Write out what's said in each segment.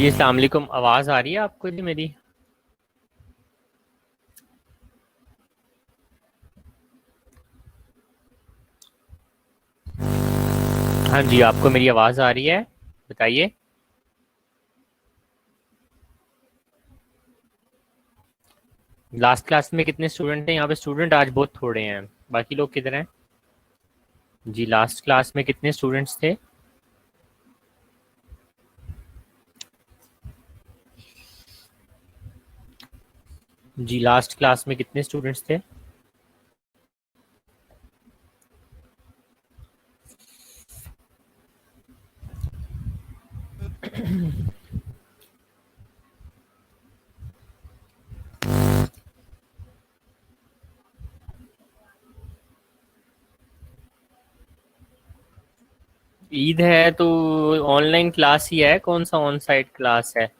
जी अस्सलाम वालेकुम। आवाज़ आ रही है आपको जी मेरी? हाँ जी, आपको मेरी आवाज़ आ रही है? बताइए। लास्ट क्लास में कितने स्टूडेंट हैं? यहाँ पे स्टूडेंट आज बहुत थोड़े हैं। बाकी लोग किधर हैं? जी, लास्ट क्लास में कितने स्टूडेंट्स थे? जी, लास्ट क्लास में कितने स्टूडेंट्स थे? ईद है तो ऑनलाइन क्लास ही है, कौन सा ऑन साइट क्लास है?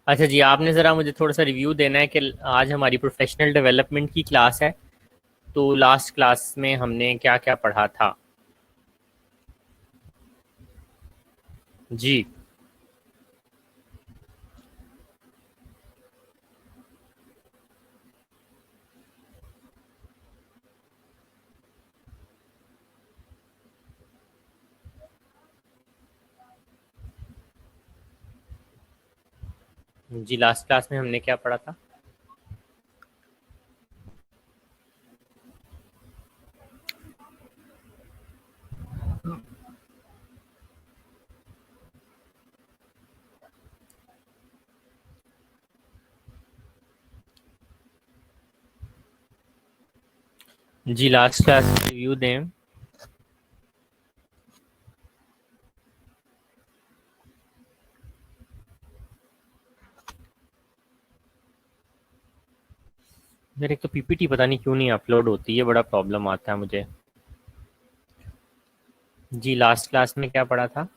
अच्छा जी, आपने ज़रा मुझे थोड़ा सा रिव्यू देना है कि आज हमारी प्रोफेशनल डेवलपमेंट की क्लास है, तो लास्ट क्लास में हमने क्या क्या पढ़ा था? जी। जी, लास्ट क्लास में हमने क्या पढ़ा था? जी, लास्ट क्लास रिव्यू दें। मेरे एक तो पीपीटी पता नहीं क्यों नहीं अपलोड होती है, बड़ा प्रॉब्लम आता है मुझे। जी, लास्ट क्लास में क्या पढ़ा था?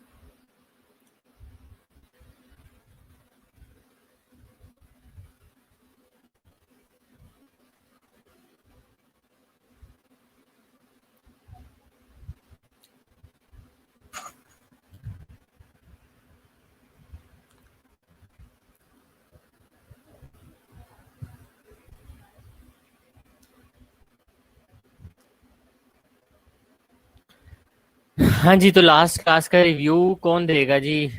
हाँ जी, तो लास्ट क्लास का रिव्यू कौन देगा जी?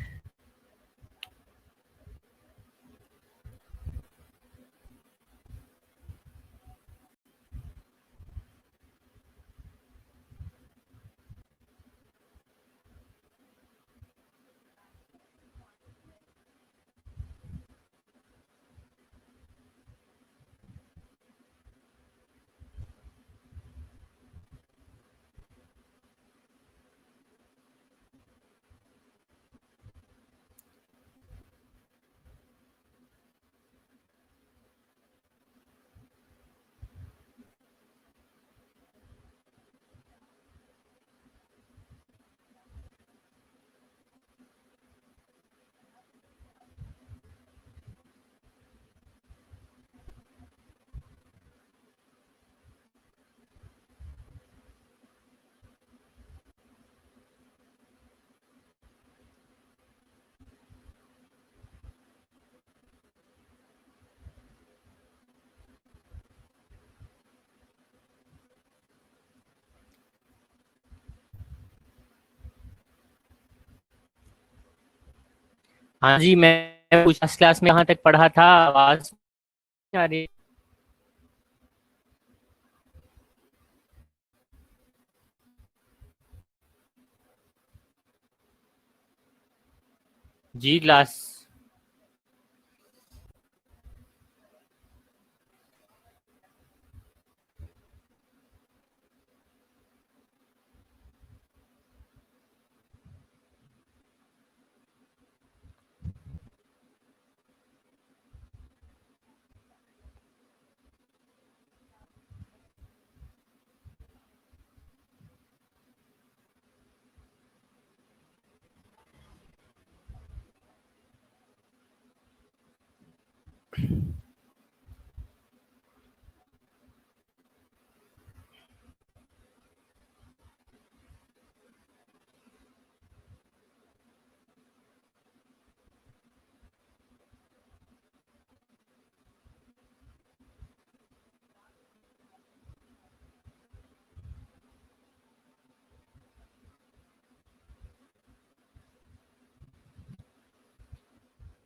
हाँ जी, मैं कुछ लास्ट क्लास में कहाँ तक पढ़ा था? आवाज नहीं आ रही? जी, क्लास।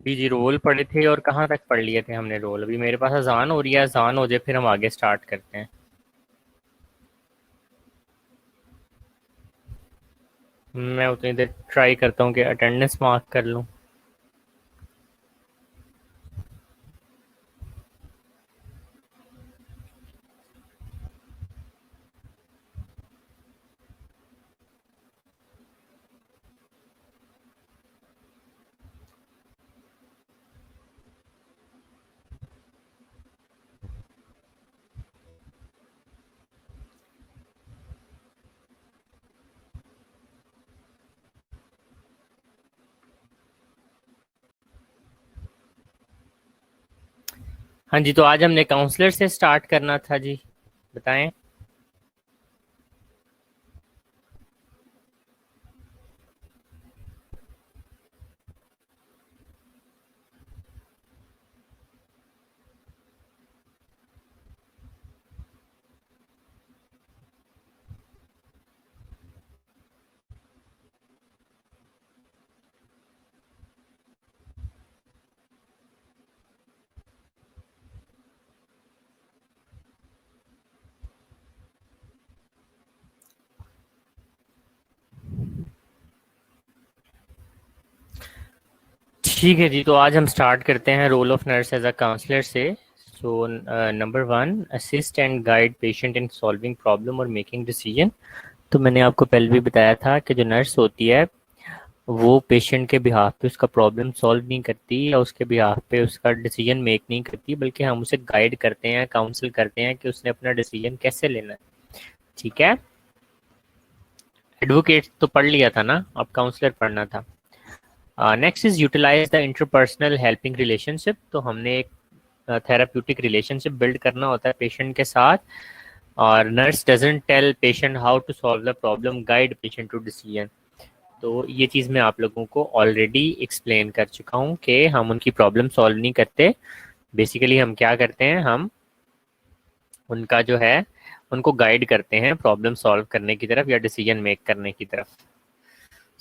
जी जी, रोल पढ़े थे और कहाँ तक पढ़ लिए थे हमने रोल? अभी मेरे पास अजान हो रही है, अजान हो जाए फिर हम आगे स्टार्ट करते हैं। मैं उतनी देर ट्राई करता हूँ कि अटेंडेंस मार्क कर लूँ। हाँ जी, तो आज हमने काउंसलर से स्टार्ट करना था जी, बताएं। ठीक है जी, तो आज हम स्टार्ट करते हैं role of nurse as a counsellor से। So number one, assist and guide patient in solving problem और मेकिंग डिसीजन। तो मैंने आपको पहले भी बताया था कि जो नर्स होती है वो पेशेंट के बिहाफ पे उसका प्रॉब्लम सॉल्व नहीं करती या उसके बिहाफ पे उसका डिसीजन मेक नहीं करती, बल्कि हम उसे गाइड करते हैं, काउंसिल करते हैं कि उसने अपना डिसीजन कैसे लेना है। ठीक है, एडवोकेट तो पढ़ लिया था ना, अब काउंसलर पढ़ना था। Next is utilise the interpersonal helping relationship. तो हमने एक थेराप्यूटिक रिलेशनशिप बिल्ड करना होता है पेशेंट के साथ। और nurse doesn't tell patient how to solve the problem, guide patient to decision. तो ये चीज़ मैं आप लोगों को ऑलरेडी एक्सप्लेन कर चुका हूँ कि हम उनकी प्रॉब्लम सॉल्व नहीं करते। बेसिकली हम क्या करते हैं, हम उनका जो है उनको गाइड करते हैं प्रॉब्लम सॉल्व करने की तरफ या डिसीजन मेक करने की तरफ।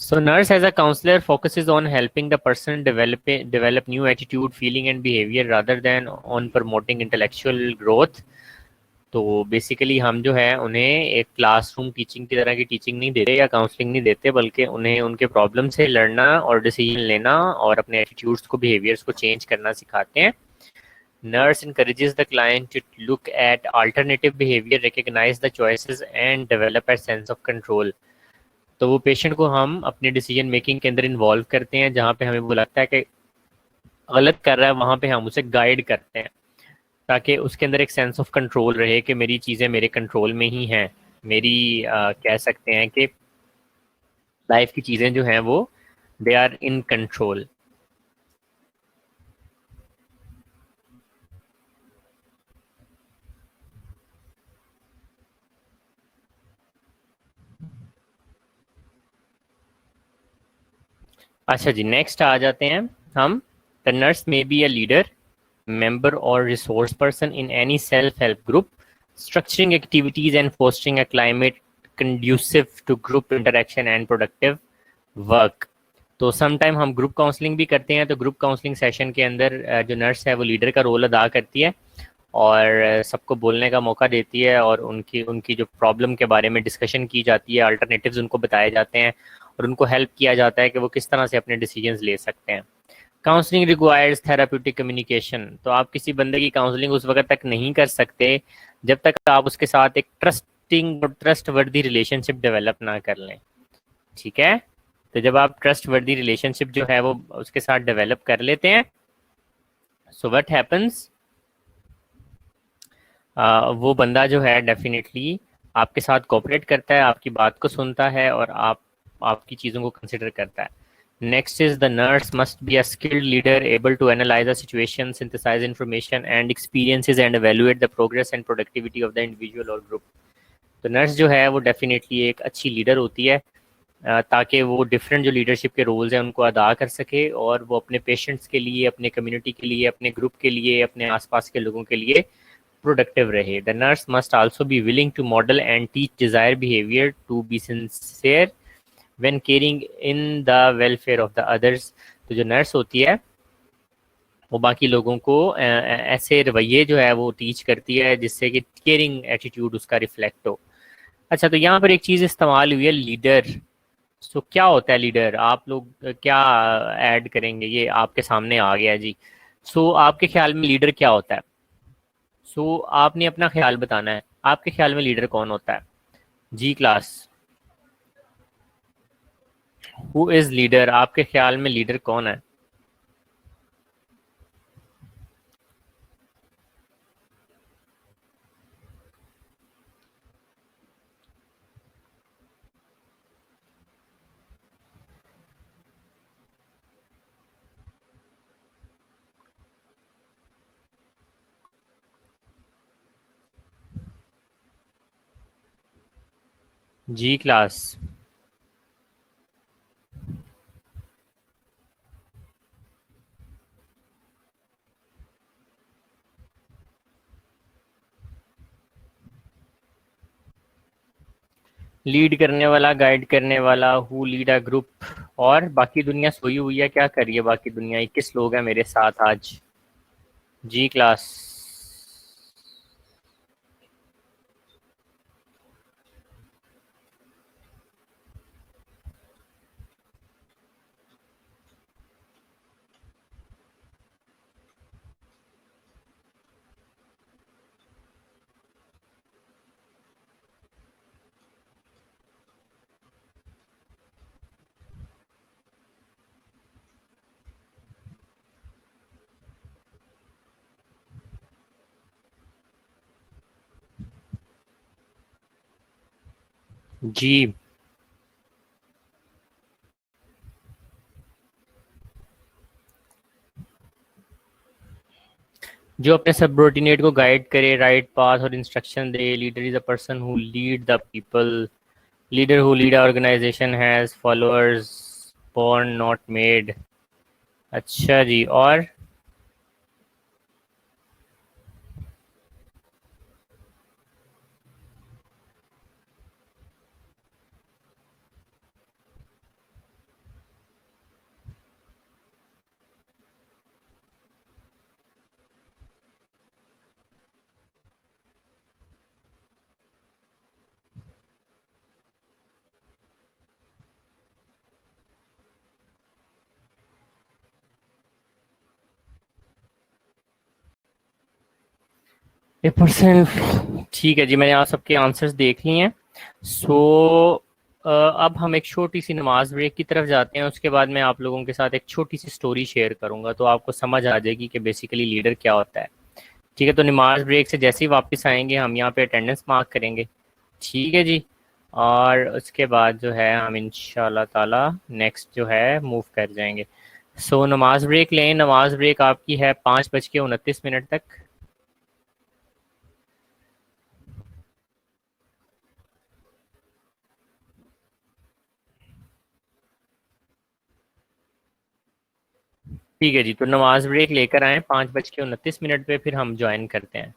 So nurse as a counselor focuses on helping the person develop new attitude, feeling and behavior rather than on promoting intellectual growth। तो बेसिकली हम जो है उन्हें एक क्लासरूम टीचिंग की तरह की टीचिंग नहीं देते या काउंसलिंग नहीं देते, बल्कि उन्हें उनके प्रॉब्लम से लड़ना और डिसीजन लेना और अपने एटीट्यूड्स को, बिहेवियर्स को चेंज करना सिखाते हैं। Nurse encourages the client to look at alternative behavior, recognize the choices and develop a sense of control। तो वो पेशेंट को हम अपने डिसीजन मेकिंग के अंदर इन्वॉल्व करते हैं, जहाँ पे हमें वो लगता है कि गलत कर रहा है, वहाँ पे हम उसे गाइड करते हैं ताकि उसके अंदर एक सेंस ऑफ कंट्रोल रहे कि मेरी चीज़ें मेरे कंट्रोल में ही हैं। मेरी कह सकते हैं कि लाइफ की चीज़ें जो हैं वो दे आर इन कंट्रोल। अच्छा जी, नेक्स्ट आ जाते हैं हम। The nurse may be a leader, member or resource person in any self-help group, structuring activities and fostering a climate conducive to group interaction and productive work। तो some time हम group counselling भी करते हैं, तो group counselling session के अंदर जो nurse है वो लीडर का रोल अदा करती है और सबको बोलने का मौका देती है और उनकी उनकी जो प्रॉब्लम के बारे में डिस्कशन की जाती है, अल्टरनेटिव्स उनको बताए जाते हैं और उनको हेल्प किया जाता है कि वो किस तरह से अपने डिसीजंस ले सकते हैं। Counselling requires therapeutic communication. तो आप किसी बंदे की काउंसलिंग उस वक्त तक नहीं कर सकते जब तक आप उसके साथ एक ट्रस्टिंग और ट्रस्ट वर्दी रिलेशनशिप डेवलप ना कर लें। ठीक है, तो जब आप ट्रस्ट वर्दी रिलेशनशिप जो है वो उसके साथ डेवलप कर लेते हैं, सो व्हाट हैपन्स, वो बंदा जो है डेफिनेटली आपके साथ कोऑपरेट करता है, आपकी बात को सुनता है और आपकी चीज़ों को कंसिडर करता है। Next is the nurse must be a skilled leader able to analyze a situation, synthesize information and experiences and evaluate the progress and productivity of the individual or group। तो नर्स जो है वो definitely एक अच्छी leader होती है ताकि वो डिफरेंट जो लीडरशिप के रोल्स हैं उनको अदा कर सके और वो अपने पेशेंट्स के लिए, अपने कम्युनिटी के लिए, अपने ग्रुप के लिए, अपने आसपास के लोगों के लिए प्रोडक्टिव रहे। The nurse must also be willing to model and teach desire behaviour, to be sincere when caring in the welfare of the others. तो जो नर्स होती है वो बाकी लोगों को ऐसे रवैये जो है वो टीच करती है जिससे कि केयरिंग एटीट्यूड उसका रिफ्लेक्ट हो। अच्छा, तो यहाँ पर एक चीज़ इस्तेमाल हुई है, लीडर। सो क्या होता है लीडर? आप लोग क्या ऐड करेंगे? ये आपके सामने आ गया जी। सो आपके ख्याल में लीडर क्या होता है? सो आपने अपना ख्याल बताना है, आपके ख्याल में लीडर कौन होता है? जी क्लास, हु इज लीडर? आपके ख्याल में लीडर कौन है? जी क्लास। लीड करने वाला, गाइड करने वाला, हु लीड अ ग्रुप। और बाकी दुनिया सोई हुई है, क्या कर रही है बाकी दुनिया? 21 लोग हैं मेरे साथ आज। जी क्लास। जी, जो अपने सबऑर्डिनेट को गाइड करे, राइट पाथ और इंस्ट्रक्शन दे। Leader is a person who lead the people. Leader who lead organisation has followers, born not made. अच्छा जी, और? A person. ठीक है जी, मैंने यहाँ सबके आंसर्स देख लिए हैं। सो अब हम एक छोटी सी नमाज ब्रेक की तरफ जाते हैं। उसके बाद मैं आप लोगों के साथ एक छोटी सी स्टोरी शेयर करूंगा, तो आपको समझ आ जाएगी कि बेसिकली लीडर क्या होता है। ठीक है, तो नमाज ब्रेक से जैसे ही वापस आएंगे हम यहाँ पे अटेंडेंस मार्क करेंगे। ठीक है जी। और उसके बाद जो है हम इंशाल्लाह ताला नेक्स्ट जो है मूव कर जाएंगे। सो नमाज ब्रेक लें। नमाज ब्रेक आपकी है 5:29 तक। ठीक है जी, तो नमाज ब्रेक लेकर आए 5:29 पे, फिर हम ज्वाइन करते हैं।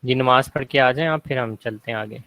जी, नमाज पढ़ के आ जाएं आप, फिर हम चलते हैं आगे।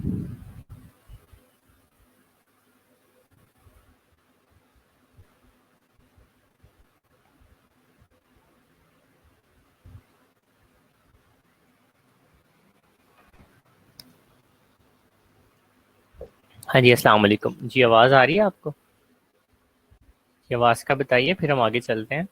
हाँ जी, अस्सलाम वालेकुम जी। आवाज़ आ रही है आपको? ये आवाज़ का बताइए, फिर हम आगे चलते हैं।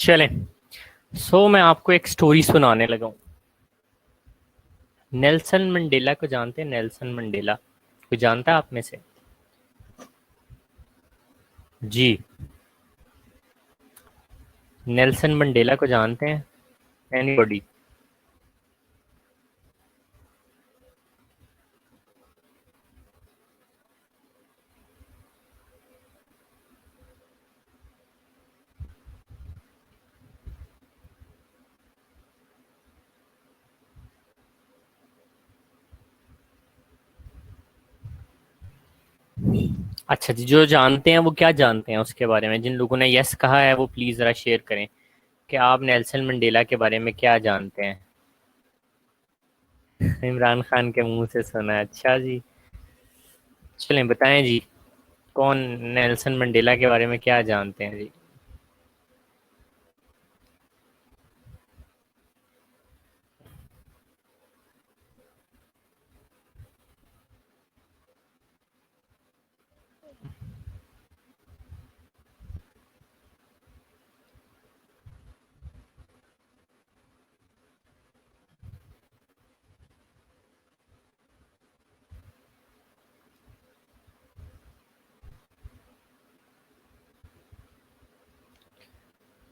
चलें। मैं आपको एक स्टोरी सुनाने लगा हूँ। नेल्सन मंडेला को जानते हैं? नेल्सन मंडेला कोई जानता है आप में से? जी, नेल्सन मंडेला को जानते हैं? एनीबॉडी? अच्छा जी, जो जानते हैं वो क्या जानते हैं उसके बारे में? जिन लोगों ने यस कहा है वो प्लीज जरा शेयर करें कि आप नेल्सन मंडेला के बारे में क्या जानते हैं। इमरान खान के मुंह से सुना है, अच्छा जी। चलें बताएं जी, कौन नेल्सन मंडेला के बारे में क्या जानते हैं जी?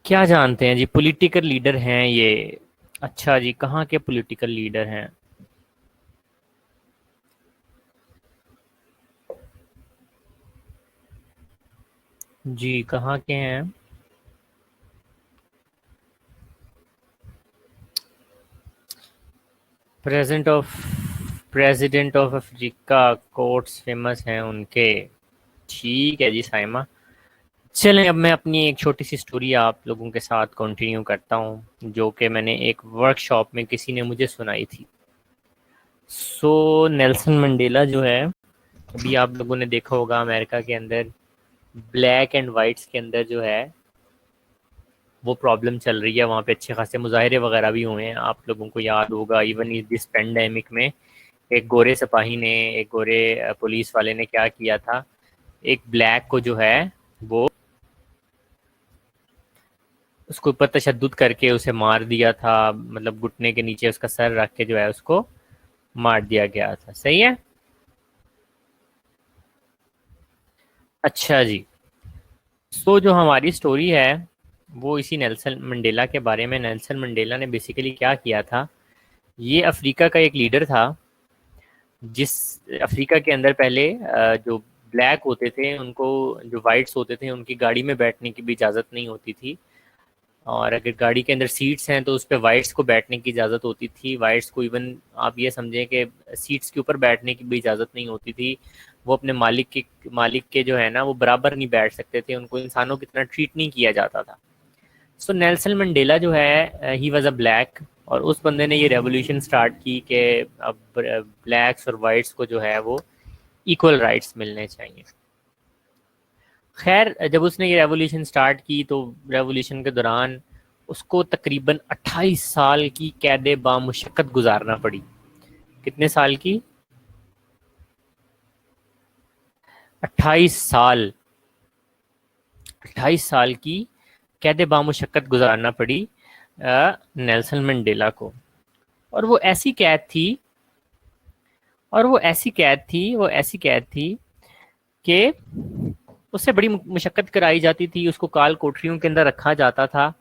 क्या जानते हैं जी? पॉलिटिकल लीडर हैं ये। अच्छा जी, कहाँ के पॉलिटिकल लीडर हैं? जी, कहाँ के हैं? President of Africa. Quotes famous हैं उनके। ठीक है जी साइमा। चलें, अब मैं अपनी एक छोटी सी स्टोरी आप लोगों के साथ कंटिन्यू करता हूँ, जो कि मैंने एक वर्कशॉप में किसी ने मुझे सुनाई थी। नेल्सन मंडेला जो है, अभी आप लोगों ने देखा होगा अमेरिका के अंदर ब्लैक एंड वाइट्स के अंदर जो है वो प्रॉब्लम चल रही है। वहाँ पे अच्छे खासे मुजाहरे वगैरह भी हुए हैं, आप लोगों को याद होगा। इवन इस दिस पेंडेमिक में एक गोरे सिपाही ने, एक गोरे पुलिस वाले ने क्या किया था, एक ब्लैक को जो है वो उसके ऊपर तशद्दुद करके उसे मार दिया था। मतलब घुटने के नीचे उसका सर रख के जो है उसको मार दिया गया था। सही है। अच्छा जी, जो हमारी स्टोरी है वो इसी नेल्सन मंडेला के बारे में। नेल्सन मंडेला ने बेसिकली क्या किया था, ये अफ्रीका का एक लीडर था। जिस अफ्रीका के अंदर पहले जो ब्लैक होते थे उनको, जो वाइट्स होते थे उनकी गाड़ी में बैठने की भी इजाज़त नहीं होती थी। और अगर गाड़ी के अंदर सीट्स हैं तो उस पर वाइट्स को बैठने की इजाज़त होती थी। वाइट्स को इवन आप ये समझें कि सीट्स के ऊपर बैठने की भी इजाज़त नहीं होती थी। वो अपने मालिक के जो है ना वो बराबर नहीं बैठ सकते थे, उनको इंसानों की तरह ट्रीट नहीं किया जाता था। नेल्सन मंडेला जो है ही वॉज अ ब्लैक, और उस बंदे ने ये रेवोल्यूशन स्टार्ट की कि अब ब्लैक्स और वाइट्स को जो है वो इक्वल राइट्स मिलने चाहिए। खैर, जब उसने ये रेवोल्यूशन स्टार्ट की तो रेवोल्यूशन के दौरान उसको तकरीबन 28 साल की कैद बामुशक्कत गुजारना पड़ी। कितने साल की? 28 साल। 28 साल की कैद बामुशक्कत गुजारना पड़ी नेल्सन मंडेला को। और वो ऐसी कैद थी और वो ऐसी कैद थी कि उससे बड़ी मशक्कत कराई जाती थी, उसको काल कोठरियों के अंदर रखा जाता था।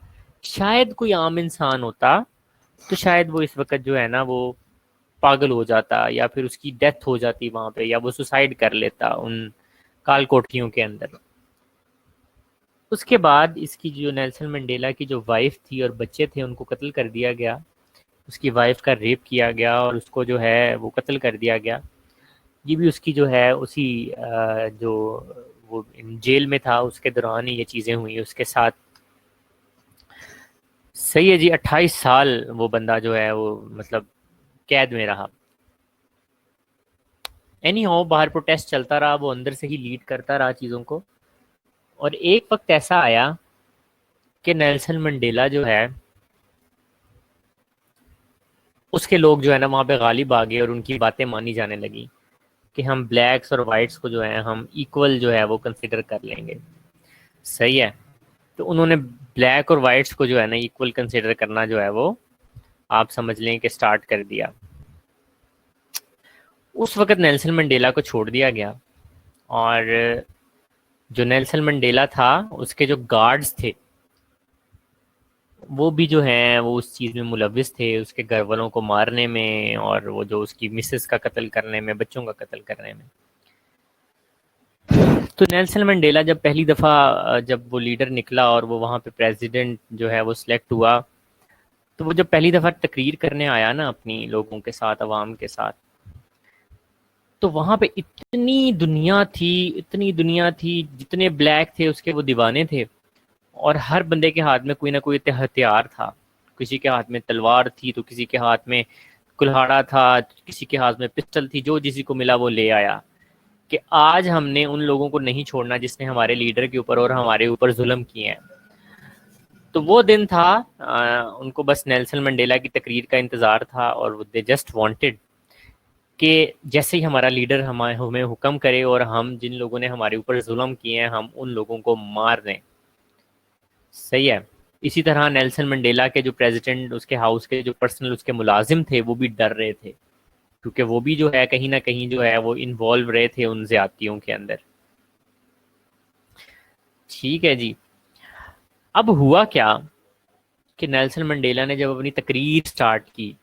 शायद कोई आम इंसान होता तो शायद वो इस वक्त जो है ना वो पागल हो जाता, या फिर उसकी डेथ हो जाती वहां पे, या वो सुसाइड कर लेता उन काल कोठरियों के अंदर। उसके बाद इसकी जो नेल्सन मंडेला की जो वाइफ थी और बच्चे थे उनको कत्ल कर दिया गया। उसकी वाइफ का रेप किया गया और उसको जो है वो कत्ल कर दिया गया। ये भी उसकी जो है उसी जो वो जेल में था उसके दौरान ही ये चीज़ें हुई उसके साथ। सही है जी, 28 साल वो बंदा जो है वो मतलब कैद में रहा। एनी हाउ, बाहर प्रोटेस्ट चलता रहा, वो अंदर से ही लीड करता रहा चीज़ों को। और एक वक्त ऐसा आया कि नेल्सन मंडेला जो है उसके लोग जो है ना वहाँ पे गालिब आ गए और उनकी बातें मानी जाने लगी कि हम ब्लैक्स और वाइट्स को जो है हम इक्वल जो है वो कंसिडर कर लेंगे। सही है। तो उन्होंने ब्लैक और वाइट्स को जो है ना इक्वल कंसिडर करना जो है वो आप समझ लें कि स्टार्ट कर दिया। उस वक्त नेल्सन मंडेला को छोड़ दिया गया। और जो नेल्सन मंडेला था उसके जो गार्ड्स थे वो भी जो हैं वो उस चीज़ में मुलविस थे, उसके घर वालों को मारने में और वो जो उसकी मिसेस का कत्ल करने में, बच्चों का कत्ल करने में। तो नेल्सन मंडेला जब पहली दफ़ा जब वो लीडर निकला और वो वहाँ पे प्रेसिडेंट जो है वो सिलेक्ट हुआ, तो वो जब पहली दफ़ा तकरीर करने आया ना अपनी लोगों के साथ, अवाम के साथ, तो वहाँ पे इतनी दुनिया थी, जितने ब्लैक थे उसके वो दीवाने थे। और हर बंदे के हाथ में कोई ना कोई हथियार था। किसी के हाथ में तलवार थी तो किसी के हाथ में कुल्हाड़ा था, किसी के हाथ में पिस्टल थी, जो जिसी को मिला वो ले आया कि आज हमने उन लोगों को नहीं छोड़ना जिसने हमारे लीडर के ऊपर और हमारे ऊपर जुल्म किए हैं। तो वो दिन था, उनको बस नेल्सन मंडेला की तकरीर का इंतज़ार था और दे जस्ट वांटेड कि जैसे ही हमारा लीडर हमें हुक्म करे और हम जिन लोगों ने हमारे ऊपर जुल्म किए हैं हम उन लोगों को मार दें। सही है। इसी तरह नेल्सन मंडेला के जो प्रेसिडेंट, उसके हाउस के जो पर्सनल उसके मुलाजिम थे वो भी डर रहे थे, क्योंकि वो भी जो है कहीं ना कहीं जो है वो इन्वॉल्व रहे थे उन ज्यादतियों के अंदर। ठीक है जी। अब हुआ क्या कि नेल्सन मंडेला ने जब अपनी तकरीर स्टार्ट की,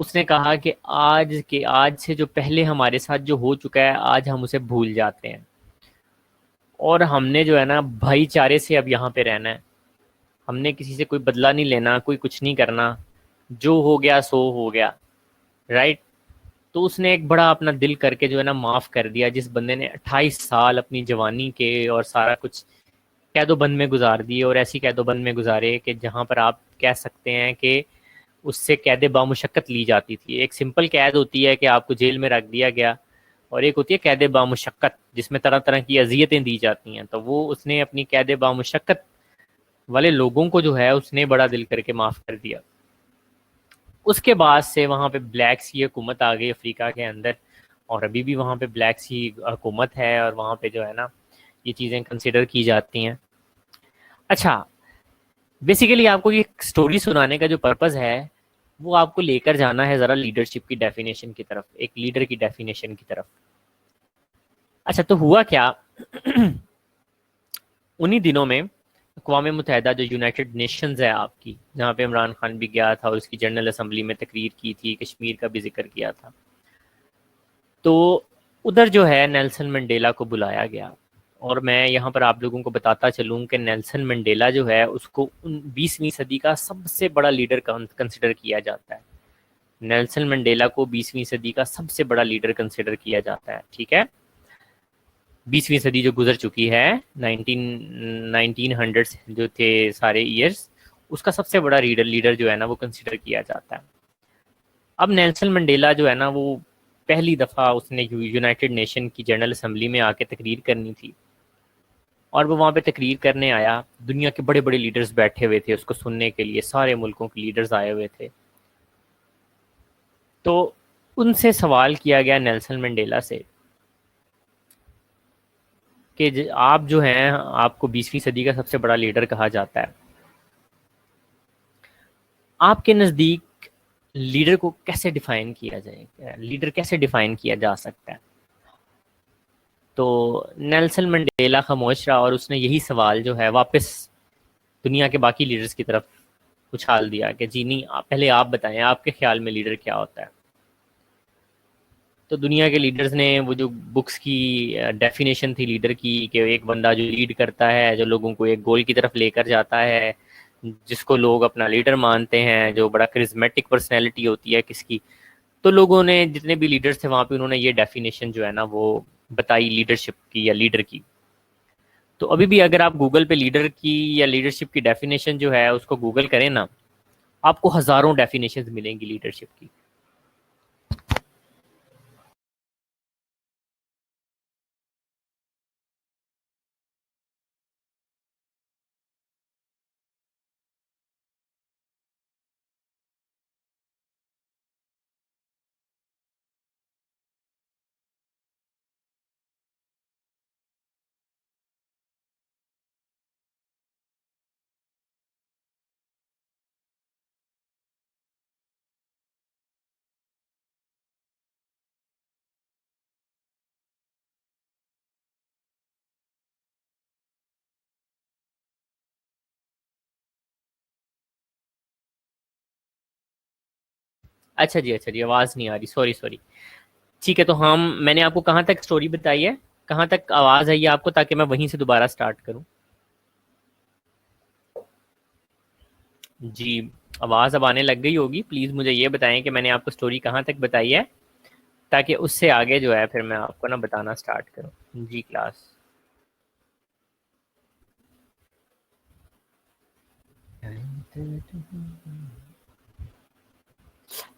उसने कहा कि आज से जो पहले हमारे साथ जो हो चुका है आज हम उसे भूल जाते हैं और हमने जो है ना भाईचारे से अब यहाँ पे रहना है। हमने किसी से कोई बदला नहीं लेना, कोई कुछ नहीं करना, जो हो गया सो हो गया। राइट। तो उसने एक बड़ा अपना दिल करके जो है ना माफ़ कर दिया। जिस बंदे ने 28 साल अपनी जवानी के और सारा कुछ कैदोबंद में गुजार दिए, और ऐसी कैदोबंद में गुजारे कि जहाँ पर आप कह सकते हैं कि उससे कैद बामुशक्कत ली जाती थी। एक सिंपल कैद होती है कि आपको जेल में रख दिया गया, और एक होती है कैद बामुशक्कत जिसमें तरह तरह की अजियतें दी जाती हैं। तो वो उसने अपनी कैद बामुशक्कत वाले लोगों को जो है उसने बड़ा दिल करके माफ़ कर दिया। उसके बाद से वहाँ पे ब्लैक्स की हुकूमत आ गई अफ्रीका के अंदर, और अभी भी वहाँ पे ब्लैक्स की हुकूमत है और वहाँ पे जो है ना ये चीज़ें कंसिडर की जाती हैं। अच्छा, बेसिकली आपको ये स्टोरी सुनाने का जो पर्पज़ है वो आपको लेकर जाना है ज़रा लीडरशिप की डेफिनेशन की तरफ, एक लीडर की डेफिनेशन की तरफ। अच्छा, तो हुआ क्या उन्हीं दिनों में अक़वाम मुत्तहिदा जो यूनाइटेड नेशंस है आपकी, जहाँ पे इमरान खान भी गया था और उसकी जनरल असम्बली में तकरीर की थी, कश्मीर का भी जिक्र किया था, तो उधर जो है नेल्सन मंडेला को बुलाया गया। और मैं यहाँ पर आप लोगों को बताता चलूँ कि नेल्सन मंडेला जो है उसको 20वीं सदी का सबसे बड़ा लीडर कंसिडर किया जाता है। नेल्सन मंडेला को 20वीं सदी का सबसे बड़ा लीडर कंसिडर किया जाता है। ठीक है। 20वीं सदी जो गुजर चुकी है, 1900 जो थे सारे ईयर्स, उसका सबसे बड़ा लीडर लीडर जो है ना वो कंसिडर किया जाता है। अब नेल्सन मंडेला जो है ना वो पहली दफ़ा उसने यूनाइटेड नेशन की जनरल असम्बली में आके तकरीर करनी थी, और वो वहाँ पे तकरीर करने आया। दुनिया के बड़े बड़े लीडर्स बैठे हुए थे उसको सुनने के लिए, सारे मुल्कों के लीडर्स आए हुए थे। तो उनसे सवाल किया गया नेल्सन मंडेला से कि आप जो हैं, आपको 20वीं सदी का सबसे बड़ा लीडर कहा जाता है, आपके नज़दीक लीडर को कैसे डिफाइन किया जाए, लीडर कैसे डिफाइन किया जा सकता है। तो नेल्सन मंडेला खामोश रहा और उसने यही सवाल जो है वापस दुनिया के बाकी लीडर्स की तरफ उछाल दिया कि जी नहीं, पहले आप बताएं आपके ख्याल में लीडर क्या होता है। तो दुनिया के लीडर्स ने वो जो बुक्स की डेफिनेशन थी लीडर की कि एक बंदा जो लीड करता है, जो लोगों को एक गोल की तरफ लेकर जाता है, जिसको लोग अपना लीडर मानते हैं, जो बड़ा करिज्मेटिक पर्सनैलिटी होती है किसकी। तो लोगों ने जितने भी लीडर्स थे वहाँ पे उन्होंने ये डेफिनेशन जो है ना वो बताई लीडरशिप की या लीडर की। तो अभी भी अगर आप गूगल पे लीडर की या लीडरशिप की डेफिनेशन जो है उसको गूगल करें ना, आपको हजारों डेफिनेशन मिलेंगी लीडरशिप की। अच्छा जी, आवाज़ नहीं आ रही, सॉरी सॉरी। ठीक है, तो हम मैंने आपको कहाँ तक स्टोरी बताई है, कहाँ तक आवाज़ आई है आपको, ताकि मैं वहीं से दोबारा स्टार्ट करूँ। जी, आवाज़ अब आने लग गई होगी। प्लीज़ मुझे ये बताएं कि मैंने आपको स्टोरी कहाँ तक बताई है, ताकि उससे आगे जो है फिर मैं आपको ना बताना स्टार्ट करूँ। जी क्लास।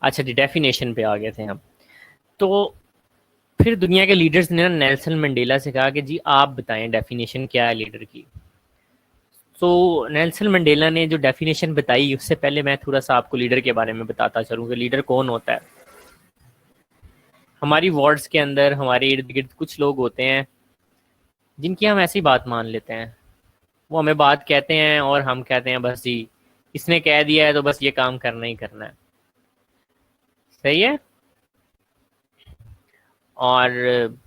अच्छा जी, डेफिनेशन पे आ गए थे हम। तो फिर दुनिया के लीडर्स ने ना नेल्सन मंडेला से कहा कि जी आप बताएं डेफिनेशन क्या है लीडर की। तो नेल्सन मंडेला ने जो डेफिनेशन बताई उससे पहले मैं थोड़ा सा आपको लीडर के बारे में बताता चलूँ कि लीडर कौन होता है। हमारी वार्ड्स के अंदर हमारे इर्द गिर्द कुछ लोग होते हैं जिनकी हम ऐसी बात मान लेते हैं। वो हमें बात कहते हैं और हम कहते हैं बस जी इसने कह दिया है तो बस ये काम करना ही करना है। सही है। और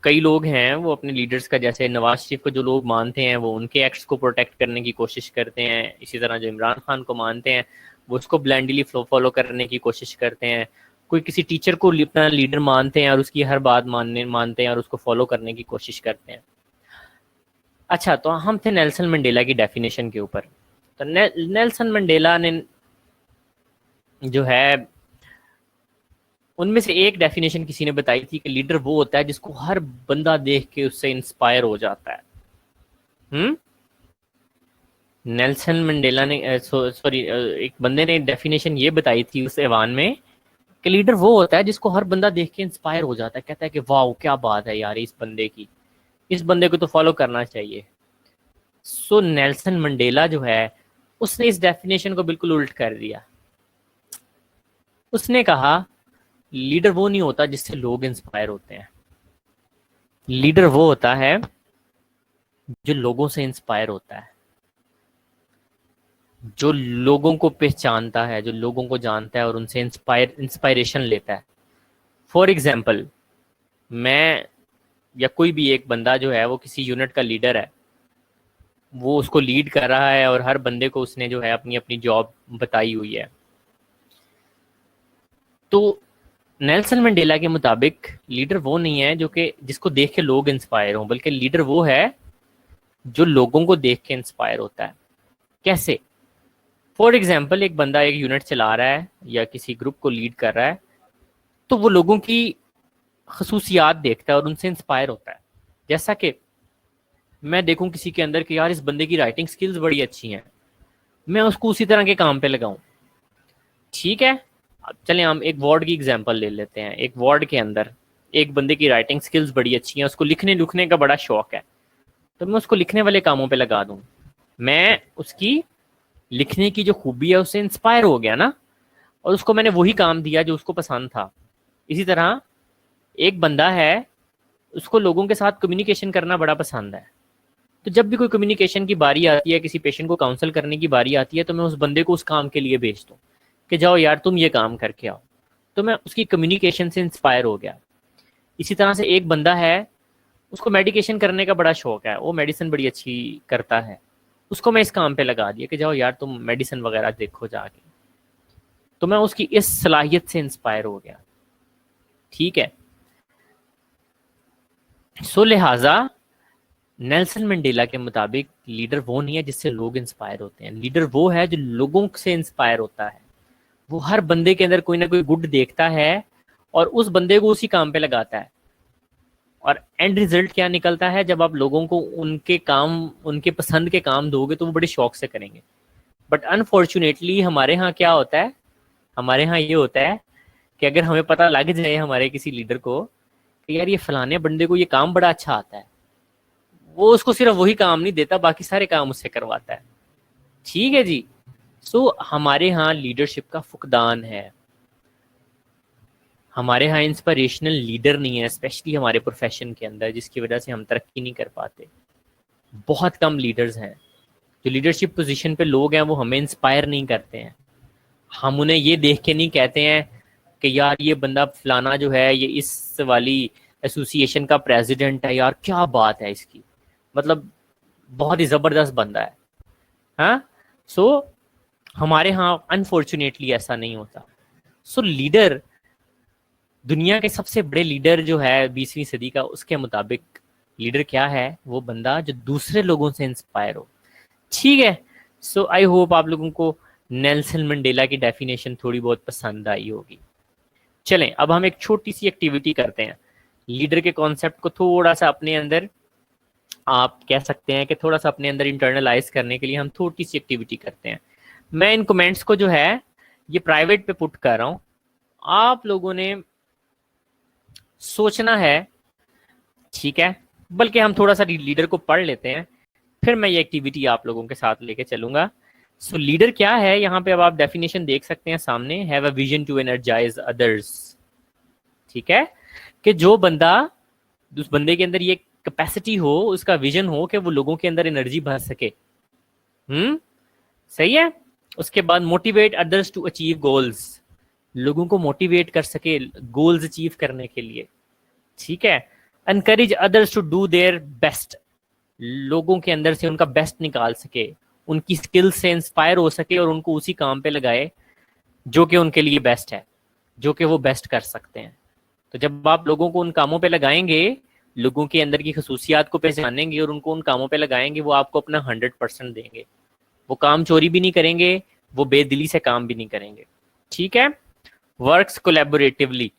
कई लोग हैं वो अपने लीडर्स का, जैसे नवाज शरीफ को जो लोग मानते हैं वो उनके एक्ट्स को प्रोटेक्ट करने की कोशिश करते हैं। इसी तरह जो इमरान खान को मानते हैं वो उसको ब्लाइंडली फॉलो करने की कोशिश करते हैं। कोई किसी टीचर को अपना लीडर मानते हैं और उसकी हर बात मानते हैं और उसको फॉलो करने की कोशिश करते हैं। अच्छा, तो हम थे नेल्सन मंडेला की डेफिनेशन के ऊपर। तो नेल्सन मंडेला ने जो है उनमें से एक डेफिनेशन किसी ने बताई थी कि लीडर वो होता है जिसको हर बंदा देख के उससे इंस्पायर हो जाता है। हम्म। नेल्सन मंडेला ने सॉरी एक बंदे ने डेफिनेशन ये बताई थी उस ऐवान में कि लीडर वो होता है जिसको हर बंदा देख के इंस्पायर हो जाता है, कहता है कि वाह क्या बात है यार इस बंदे की, इस बंदे को तो फॉलो करना चाहिए। सो नेल्सन मंडेला जो है उसने इस डेफिनेशन को बिल्कुल उल्ट कर दिया। उसने कहा लीडर वो नहीं होता जिससे लोग इंस्पायर होते हैं, लीडर वो होता है जो लोगों से इंस्पायर होता है, जो लोगों को पहचानता है, जो लोगों को जानता है और उनसे इंस्पायरेशन लेता है। फॉर एग्जाम्पल, मैं या कोई भी एक बंदा जो है वो किसी यूनिट का लीडर है, वो उसको लीड कर रहा है और हर बंदे को उसने जो है अपनी अपनी जॉब बताई हुई है। तो नेल्सन मंडेला के मुताबिक लीडर वो नहीं है जो कि जिसको देख के लोग इंस्पायर हों, बल्कि लीडर वो है जो लोगों को देख के इंस्पायर होता है। कैसे? फॉर एग्जाम्पल, एक बंदा एक यूनिट चला रहा है या किसी ग्रुप को लीड कर रहा है, तो वो लोगों की खसूसियात देखता है और उनसे इंस्पायर होता है। जैसा कि मैं देखूं किसी के अंदर कि यार इस बंदे की राइटिंग स्किल्स बड़ी अच्छी हैं, मैं उसको उसी तरह के काम पे लगाऊं। ठीक है, अब चलें हम एक वार्ड की एग्जांपल ले लेते हैं। एक वार्ड के अंदर एक बंदे की राइटिंग स्किल्स बड़ी अच्छी हैं, उसको लिखने लिखने का बड़ा शौक है, तो मैं उसको लिखने वाले कामों पे लगा दूं। मैं उसकी लिखने की जो खूबी है उससे इंस्पायर हो गया ना, और उसको मैंने वही काम दिया जो उसको पसंद था। इसी तरह एक बंदा है, उसको लोगों के साथ कम्युनिकेशन करना बड़ा पसंद है, तो जब भी कोई कम्युनिकेशन की बारी आती है, किसी पेशेंट को काउंसल करने की बारी आती है, तो मैं उस बंदे को उस काम के लिए भेज दूँ कि जाओ यार तुम ये काम करके आओ। तो मैं उसकी कम्युनिकेशन से इंस्पायर हो गया। इसी तरह से एक बंदा है, उसको मेडिकेशन करने का बड़ा शौक है, वो मेडिसिन बड़ी अच्छी करता है, उसको मैं इस काम पे लगा दिया कि जाओ यार तुम मेडिसिन वगैरह देखो जाके। तो मैं उसकी इस सलाहियत से इंस्पायर हो गया। ठीक है, सो लिहाजा नेल्सन मंडेला के मुताबिक लीडर वो नहीं है जिससे लोग इंस्पायर होते हैं, लीडर वो है जो लोगों से इंस्पायर होता है। वो हर बंदे के अंदर कोई ना कोई गुड देखता है और उस बंदे को उसी काम पे लगाता है। और एंड रिजल्ट क्या निकलता है, जब आप लोगों को उनके काम, उनके पसंद के काम दोगे तो वो बड़े शौक से करेंगे। बट अनफॉर्चुनेटली हमारे यहाँ क्या होता है, हमारे यहाँ ये होता है कि अगर हमें पता लग जाए हमारे किसी लीडर को कि यार ये फलाने बंदे को ये काम बड़ा अच्छा आता है, वो उसको सिर्फ वही काम नहीं देता, बाकी सारे काम उससे करवाता है। ठीक है जी। सो हमारे यहाँ लीडरशिप का फुकदान है, हमारे यहाँ इंस्पिरेशनल लीडर नहीं है, स्पेशली हमारे प्रोफेशन के अंदर, जिसकी वजह से हम तरक्की नहीं कर पाते। बहुत कम लीडर्स हैं, जो लीडरशिप पोजीशन पे लोग हैं वो हमें इंस्पायर नहीं करते हैं। हम उन्हें ये देख के नहीं कहते हैं कि यार ये बंदा फलाना जो है ये इस वाली एसोसिएशन का प्रेसिडेंट है, यार क्या बात है इसकी, मतलब बहुत ही जबरदस्त बंदा है। हाँ, सो हमारे यहाँ अनफॉर्चुनेटली ऐसा नहीं होता। सो लीडर, दुनिया के सबसे बड़े लीडर जो है 20वीं सदी का, उसके मुताबिक लीडर क्या है, वो बंदा जो दूसरे लोगों से इंस्पायर हो। ठीक है, सो आई होप आप लोगों को नेल्सन मंडेला की डेफिनेशन थोड़ी बहुत पसंद आई होगी। चलें अब हम एक छोटी सी एक्टिविटी करते हैं, लीडर के कॉन्सेप्ट को थोड़ा सा अपने अंदर, आप कह सकते हैं कि थोड़ा सा अपने अंदर इंटरनलाइज करने के लिए हम थोड़ी सी एक्टिविटी करते हैं। मैं इन कमेंट्स को जो है ये प्राइवेट पे पुट कर रहा हूं, आप लोगों ने सोचना है। ठीक है, बल्कि हम थोड़ा सा लीडर को पढ़ लेते हैं, फिर मैं ये एक्टिविटी आप लोगों के साथ लेके चलूंगा। सो लीडर क्या है, यहाँ पे अब आप डेफिनेशन देख सकते हैं सामने, have a vision to energise others. ठीक है, कि जो बंदा, उस बंदे के अंदर ये कैपेसिटी हो, उसका विजन हो कि वो लोगों के अंदर एनर्जी भर सके। सही है। उसके बाद motivate others to achieve goals, लोगों को मोटिवेट कर सके गोल्स अचीव करने के लिए। ठीक है, encourage others to do their best, लोगों के अंदर से उनका बेस्ट निकाल सके, उनकी स्किल्स से इंस्पायर हो सके और उनको उसी काम पे लगाए जो कि उनके लिए बेस्ट है, जो कि वो बेस्ट कर सकते हैं। तो जब आप लोगों को उन कामों पे लगाएंगे, लोगों के अंदर की खसूसियात को पहचानेंगे और उनको उन कामों पे लगाएंगे, वो आपको अपना 100% देंगे। वो काम चोरी भी नहीं करेंगे, वो बेदिली से काम भी नहीं करेंगे। ठीक है, वर्क्स कोलैबोरेटिवली,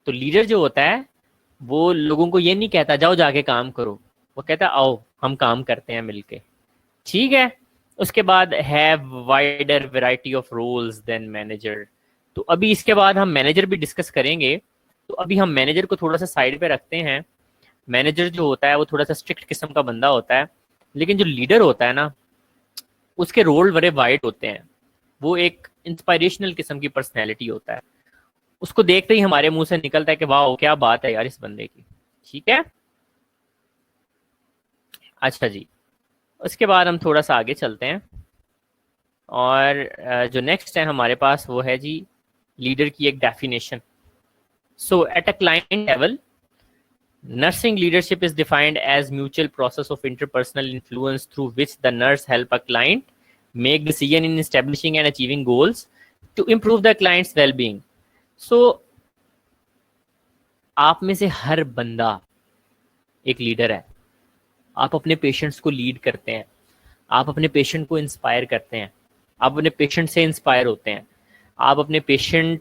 तो लीडर जो होता है वो लोगों को ये नहीं कहता जाओ जाके काम करो, वो कहता आओ हम काम करते हैं मिलके। ठीक है, उसके बाद have wider variety of roles than manager, तो अभी इसके बाद हम मैनेजर भी डिस्कस करेंगे। तो अभी हम मैनेजर को थोड़ा सा साइड पे रखते हैं। मैनेजर जो होता है वो थोड़ा सा स्ट्रिक्ट किस्म का बंदा होता है, लेकिन जो लीडर होता है ना, उसके रोल बड़े वाइड होते हैं। वो एक इंस्पायरेशनल किस्म की पर्सनैलिटी होता है, उसको देखते ही हमारे मुंह से निकलता है कि वाह क्या बात है यार इस बंदे की। ठीक है, अच्छा जी, उसके बाद हम थोड़ा सा आगे चलते हैं और जो नेक्स्ट है हमारे पास वो है जी लीडर की एक definition. So at a client level, nursing leadership is defined as mutual process of interpersonal influence through which the nurse help a client make decision in establishing and achieving goals to improve the client's well-being. So आप में से हर बंदा एक leader है। आप अपने patients को lead करते हैं, आप अपने पेशेंट को इंस्पायर करते हैं, आप अपने पेशेंट से इंस्पायर होते हैं, आप अपने पेशेंट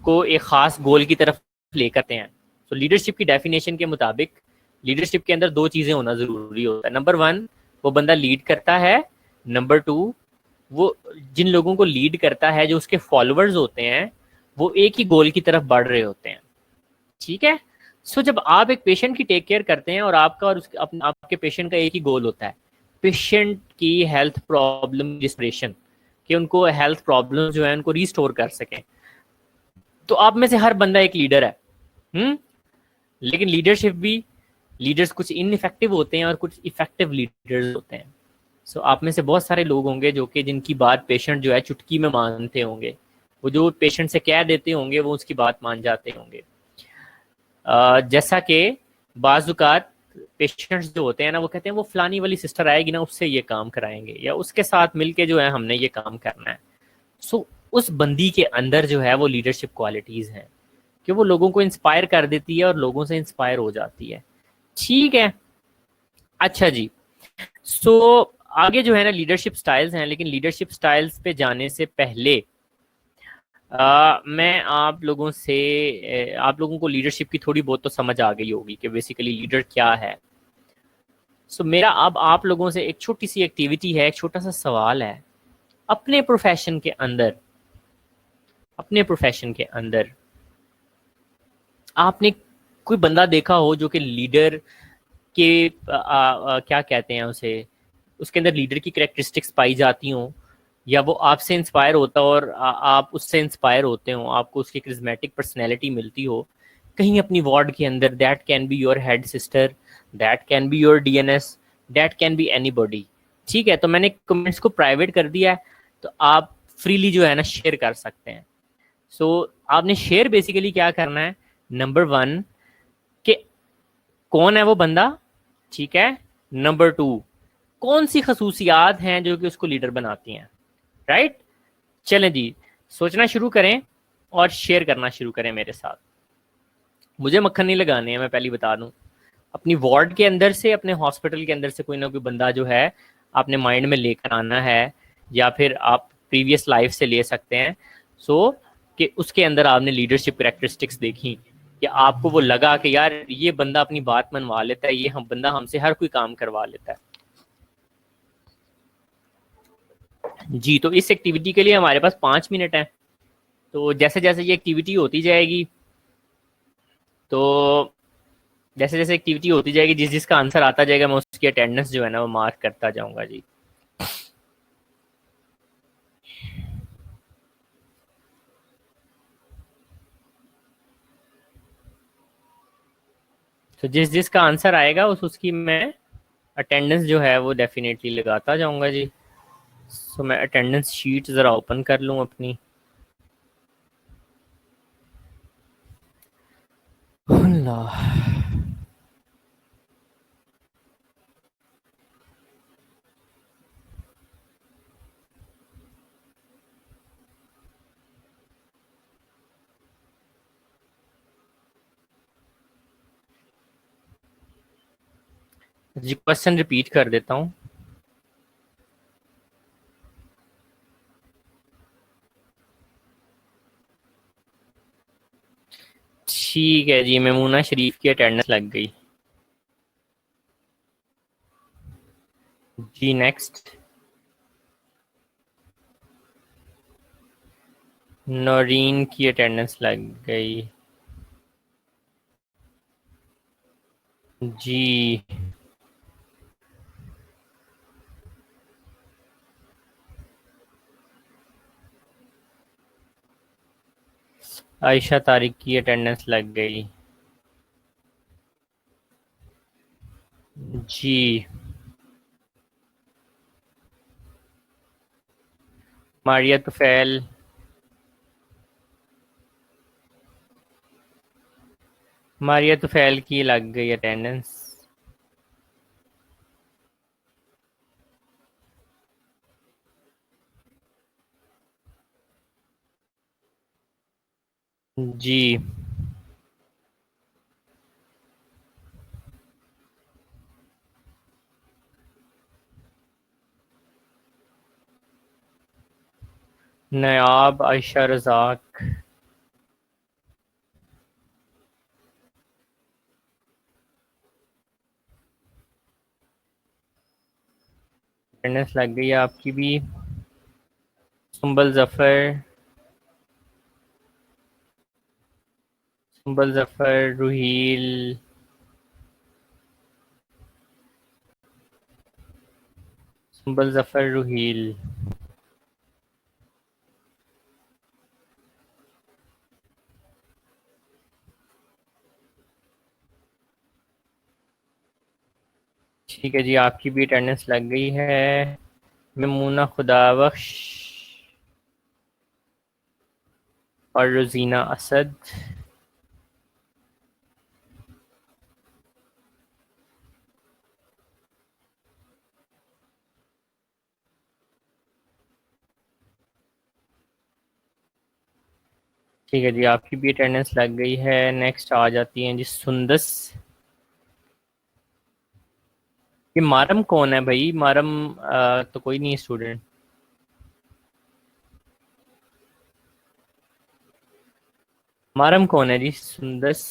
को एक खास गोल की तरफ लेकर आते हैं। तो लीडरशिप की डेफिनेशन के मुताबिक लीडरशिप के अंदर दो चीजें होना जरूरी होता है। नंबर 1, वो बंदा लीड करता है। नंबर 2, वो जिन लोगों को लीड करता है, जो उसके फॉलोअर्स होते हैं, वो एक ही गोल की तरफ बढ़ रहे होते हैं। ठीक है, सो जब आप एक पेशेंट की टेक केयर करते हैं और आपका और उसके आपके पेशेंट का एक ही गोल होता है, पेशेंट की हेल्थ प्रॉब्लम रिस्टोरेशन, कि उनको हेल्थ प्रॉब्लम जो है उनको रिस्टोर कर सकें, तो आप में से हर बंदा एक लीडर है। लेकिन लीडरशिप भी, लीडर्स कुछ इनइफेक्टिव होते हैं और कुछ इफेक्टिव लीडर्स होते हैं। सो आप में से बहुत सारे लोग होंगे जो कि जिनकी बात पेशेंट जो है चुटकी में मानते होंगे, वो जो पेशेंट से कह देते होंगे वो उसकी बात मान जाते होंगे। जैसा कि बाजुकात पेशेंट्स जो होते हैं ना, वो कहते हैं वो फलानी वाली सिस्टर आएगी ना, उससे ये काम कराएंगे, या उसके साथ मिलके जो है हमने ये काम करना है। सो उस बंदी के अंदर जो है वो लीडरशिप क्वालिटीज हैं कि वो लोगों को इंस्पायर कर देती है और लोगों से इंस्पायर हो जाती है। ठीक है, अच्छा जी। सो आगे जो है ना लीडरशिप स्टाइल्स हैं, लेकिन लीडरशिप स्टाइल्स पे जाने से पहले मैं आप लोगों से आप लोगों को लीडरशिप की थोड़ी बहुत तो समझ आ गई होगी कि बेसिकली लीडर क्या है। मेरा अब आप लोगों से एक छोटी सी एक्टिविटी है, एक छोटा सा सवाल है। अपने प्रोफेशन के अंदर, अपने प्रोफेशन के अंदर आपने कोई बंदा देखा हो जो कि लीडर के क्या कहते हैं उसे, उसके अंदर लीडर की कैरेक्टरिस्टिक्स पाई जाती हों, या वो आपसे इंस्पायर होता हो और आप उससे इंस्पायर होते हो, आपको उसकी क्रिज्मेटिक पर्सनैलिटी मिलती हो कहीं अपनी वार्ड के अंदर। That can be your head sister, that can be your DNS, that can be anybody. ठीक है, तो मैंने कमेंट्स को प्राइवेट कर दिया है, तो आप फ्रीली जो है ना शेयर कर सकते हैं। आपने शेयर बेसिकली क्या करना है, नंबर 1 कि कौन है वो बंदा, ठीक है। नंबर 2, कौन सी खसूसियात हैं जो कि उसको लीडर बनाती हैं, राइट। चलें जी, सोचना शुरू करें और शेयर करना शुरू करें मेरे साथ। मुझे मक्खन नहीं लगाने हैं, मैं पहले बता दूं। अपनी वार्ड के अंदर से, अपने हॉस्पिटल के अंदर से कोई ना कोई बंदा जो है आपने माइंड में लेकर आना है, या फिर आप प्रीवियस लाइफ से ले सकते हैं। कि उसके अंदर आपने लीडरशिप करेक्टरिस्टिक्स देखी, कि आपको वो लगा कि यार ये बंदा अपनी बात मनवा लेता है, ये हम बंदा हमसे हर कोई काम करवा लेता है। जी, तो इस एक्टिविटी के लिए हमारे पास 5 मिनट है। तो जैसे जैसे ये एक्टिविटी होती जाएगी, तो जैसे जैसे एक्टिविटी होती जाएगी, जिस जिसका आंसर आता जाएगा मैं उसकी अटेंडेंस जो है ना वो मार्क करता जाऊंगा जी। तो जिस जिसका आंसर आएगा उसकी मैं अटेंडेंस जो है वो डेफिनेटली लगाता जाऊंगा जी। मैं अटेंडेंस शीट ज़रा ओपन कर लूँ अपनी। अल्लाह, जी क्वेश्चन रिपीट कर देता हूँ। ठीक है जी, मेमूना शरीफ की अटेंडेंस लग गई जी। नेक्स्ट, नौरीन की अटेंडेंस लग गई जी। आयशा तारिक की अटेंडेंस लग गई जी। मारिया तुफैल, मारिया तुफैल की लग गई अटेंडेंस जी। नायाब आयशा रजाक, अटेंडेंस लग गई है आपकी भी। सुंबल जफर, सुंबल जफर, रूहील, सुंबल जफर, रूहील। ठीक है जी, आपकी भी अटेंडेंस लग गई है। मेमूना खुदाबख्श, और रोजीना असद। ठीक है जी, आपकी भी अटेंडेंस लग गई है। नेक्स्ट आ जाती हैं जी सुंदस। ये मारम कौन है भाई? मारम तो कोई नहीं स्टूडेंट। मारम कौन है जी? सुंदस।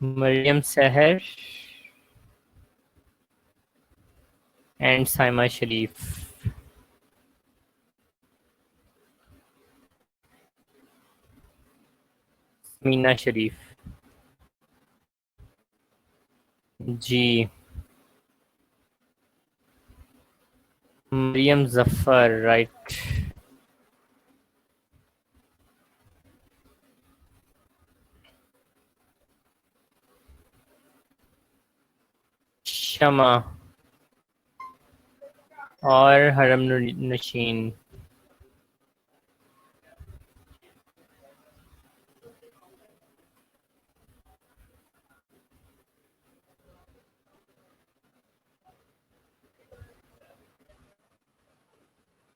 मरियम सहर एंड साइमा शरीफ। मीना शरीफ। जी। मरियम जफर, राइट। शमा और हरम नशीन।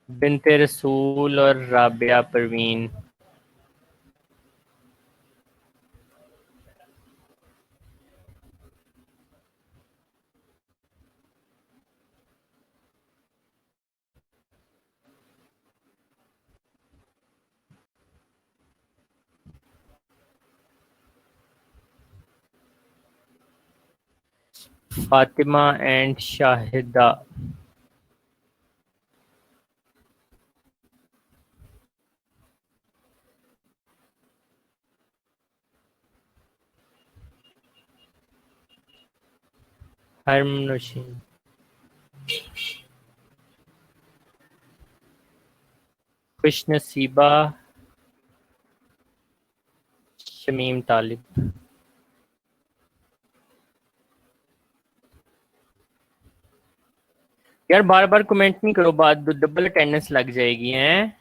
बिनते रसूल और राबिया परवीन। फातिमा एंड शाहिदा। हरम नशीन। खुश नसीबा। शमीम तालिब। यार बार बार कमेंट नहीं करो, बाद डबल अटेंडेंस लग जाएगी हैं।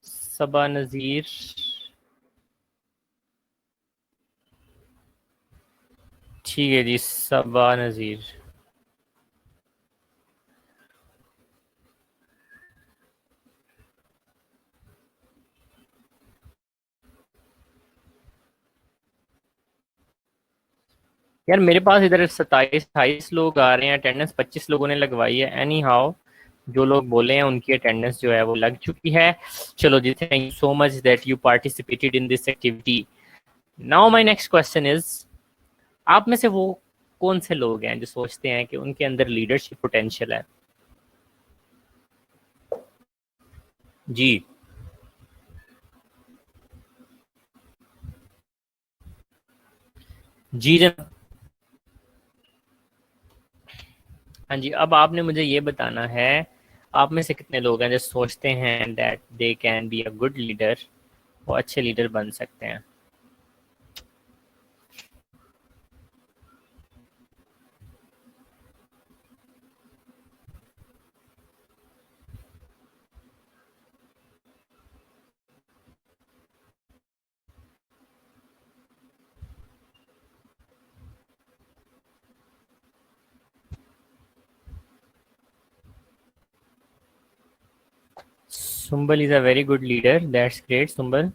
सबा नजीर। ठीक है जी, सबा नजीर। यार मेरे पास इधर 27-28 लोग आ रहे हैं, अटेंडेंस 25 लोगों ने लगवाई है। एनी हाउ, जो लोग बोले हैं उनकी अटेंडेंस जो है वो लग चुकी है। चलो जी, thank you so much that you participated in this activity. Now my next question is, आप में से वो कौन से लोग हैं जो सोचते हैं कि उनके अंदर लीडरशिप पोटेंशियल है? जी। जी जनाब। हाँ जी, अब आपने मुझे ये बताना है, आप में से कितने लोग हैं जो सोचते हैं that they can be a good leader, वो अच्छे लीडर बन सकते हैं? Sumbal is a very good leader, that's great Sumbal.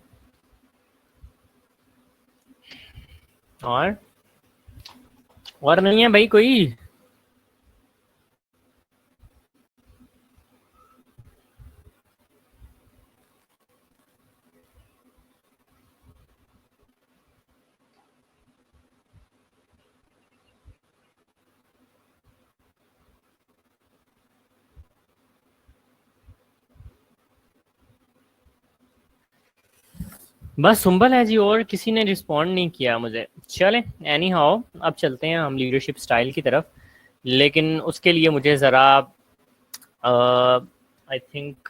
और नहीं है भाई कोई? बस सुंबल है जी, और किसी ने रिस्पॉन्ड नहीं किया मुझे। चलें, एनी हाउ अब चलते हैं हम लीडरशिप स्टाइल की तरफ, लेकिन उसके लिए मुझे ज़रा आई थिंक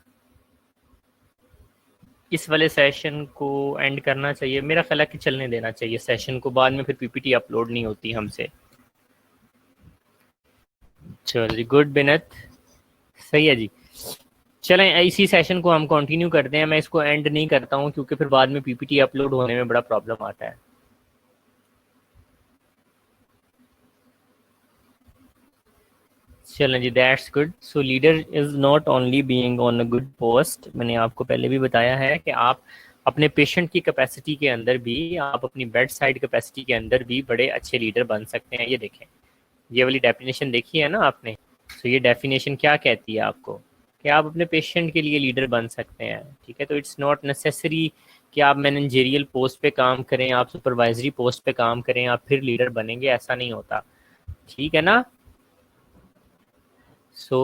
इस वाले सेशन को एंड करना चाहिए। मेरा ख्याल है कि चलने देना चाहिए सेशन को, बाद में फिर पीपीटी अपलोड नहीं होती हमसे। चलिए, गुड बिनत, सही है जी। चलें, इसी सेशन को हम कंटिन्यू करते हैं। मैं इसको एंड नहीं करता हूँ क्योंकि फिर बाद में पीपीटी अपलोड होने में बड़ा प्रॉब्लम आता है। चलें जी, that's good. So leader is not only being on a good post. मैंने आपको पहले भी बताया है कि आप अपने पेशेंट की कैपेसिटी के अंदर भी, आप अपनी बेड साइड कैपेसिटी के अंदर भी बड़े अच्छे लीडर बन सकते हैं। ये देखें, ये वाली डेफिनेशन देखी है ना आपने। तो ये डेफिनेशन क्या कहती है आपको, कि आप अपने पेशेंट के लिए लीडर बन सकते हैं। ठीक है, तो इट्स नॉट नेसेसरी कि आप मैनेजरियल पोस्ट पे काम करें, आप सुपरवाइजरी पोस्ट पे काम करें, आप फिर लीडर बनेंगे, ऐसा नहीं होता। ठीक है ना। सो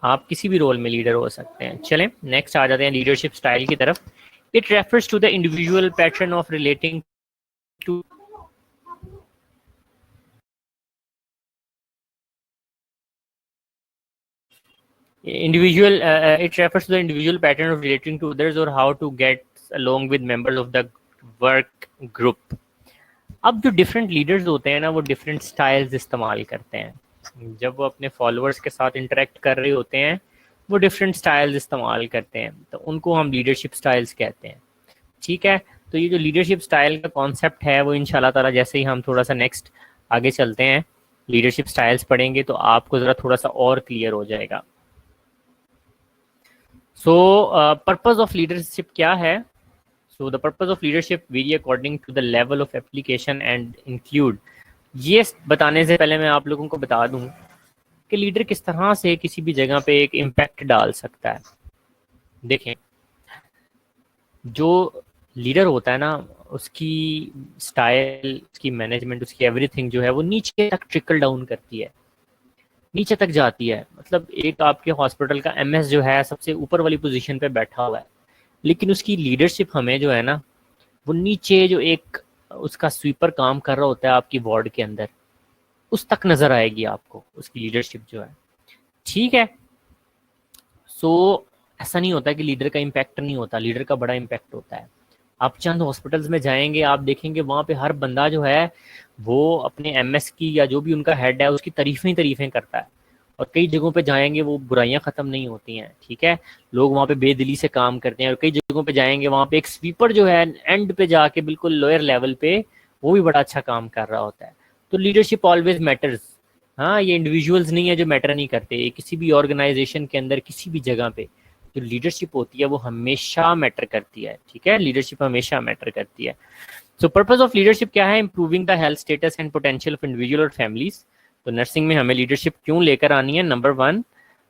आप किसी भी रोल में लीडर हो सकते हैं। चलें, नेक्स्ट आ जाते हैं लीडरशिप स्टाइल की तरफ। It refers to the individual pattern of relating to individual it refers to the individual pattern of relating to others or how to get along with members of the work group। अब जो different leaders होते हैं ना, वो different styles इस्तेमाल करते हैं। जब वो अपने फॉलोअर्स के साथ इंटरेक्ट कर रहे होते हैं, वो डिफरेंट स्टाइल्स इस्तेमाल करते हैं, तो उनको हम लीडरशिप स्टाइल्स कहते हैं। ठीक है, तो ये जो लीडरशिप स्टाइल का कॉन्सेप्ट है, वो इंशाल्लाह ताला जैसे ही हम थोड़ा सा नेक्स्ट आगे चलते हैं, लीडरशिप स्टाइल्स पढ़ेंगे, तो आपको ज़रा थोड़ा सा और क्लियर हो जाएगा। सो पर्पस ऑफ लीडरशिप क्या है? So the purpose of leadership vary according to the level of application and include. ये बताने से पहले मैं आप लोगों को बता दूं कि लीडर किस तरह से किसी भी जगह पे एक इम्पैक्ट डाल सकता है। देखें, जो लीडर होता है ना, उसकी स्टाइल, उसकी मैनेजमेंट, उसकी एवरीथिंग जो है वो नीचे तक ट्रिकल डाउन करती है, नीचे तक जाती है। मतलब एक आपके हॉस्पिटल का एमएस जो है सबसे ऊपर वाली पोजीशन पे बैठा हुआ है, लेकिन उसकी लीडरशिप हमें जो है ना, वो नीचे जो एक उसका स्वीपर काम कर रहा होता है आपकी वार्ड के अंदर, उस तक नजर आएगी आपको उसकी लीडरशिप जो है। ठीक है। सो ऐसा नहीं होता कि लीडर का इम्पैक्ट नहीं होता, लीडर का बड़ा इम्पैक्ट होता है। आप चंद हॉस्पिटल्स में जाएंगे, आप देखेंगे वहां पे हर बंदा जो है वो अपने एमएस की या जो भी उनका हेड है उसकी तारीफें ही तारीफें करता है। और कई जगहों पे जाएंगे वो बुराइयां खत्म नहीं होती हैं। ठीक है, लोग वहाँ पे बेदिली से काम करते हैं। और कई जगहों पे जाएंगे, वहाँ पे एक स्वीपर जो है एंड पे जाके बिल्कुल लोअर लेवल पे, वो भी बड़ा अच्छा काम कर रहा होता है। तो लीडरशिप ऑलवेज मैटर्स। हाँ, ये इंडिविजुअल्स नहीं है जो मैटर नहीं करते, ये किसी भी ऑर्गेनाइजेशन के अंदर किसी भी जगह पे जो लीडरशिप होती है वो हमेशा मैटर करती है। ठीक है, लीडरशिप हमेशा मैटर करती है। सो पर्पस ऑफ लीडरशिप क्या है? Improving the health status and potential of individual और फैमिलीज। तो नर्सिंग में हमें लीडरशिप क्यों लेकर आनी है? नंबर वन,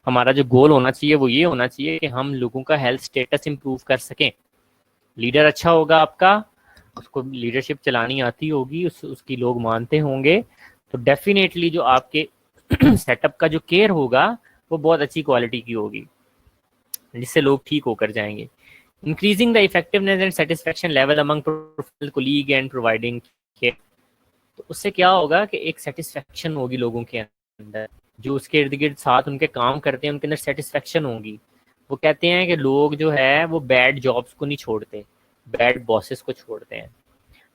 हमारा जो गोल होना चाहिए वो ये होना चाहिए कि हम लोगों का हेल्थ स्टेटस इंप्रूव कर सकें। लीडर अच्छा होगा आपका, उसको लीडरशिप चलानी आती होगी, उसकी लोग मानते होंगे, तो डेफिनेटली जो आपके सेटअप का जो केयर होगा वो बहुत अच्छी क्वालिटी की होगी, जिससे लोग ठीक होकर जाएंगे। Increasing the effectiveness and satisfaction level among professional colleague and providing care. तो उससे क्या होगा कि एक सेटिस्फेक्शन होगी लोगों के अंदर, जो उसके इर्द गिर्द साथ उनके काम करते हैं उनके अंदर सेटिस्फेक्शन होगी। वो कहते हैं कि लोग जो है वो बैड जॉब्स को नहीं छोड़ते, बैड बॉसेस को छोड़ते हैं।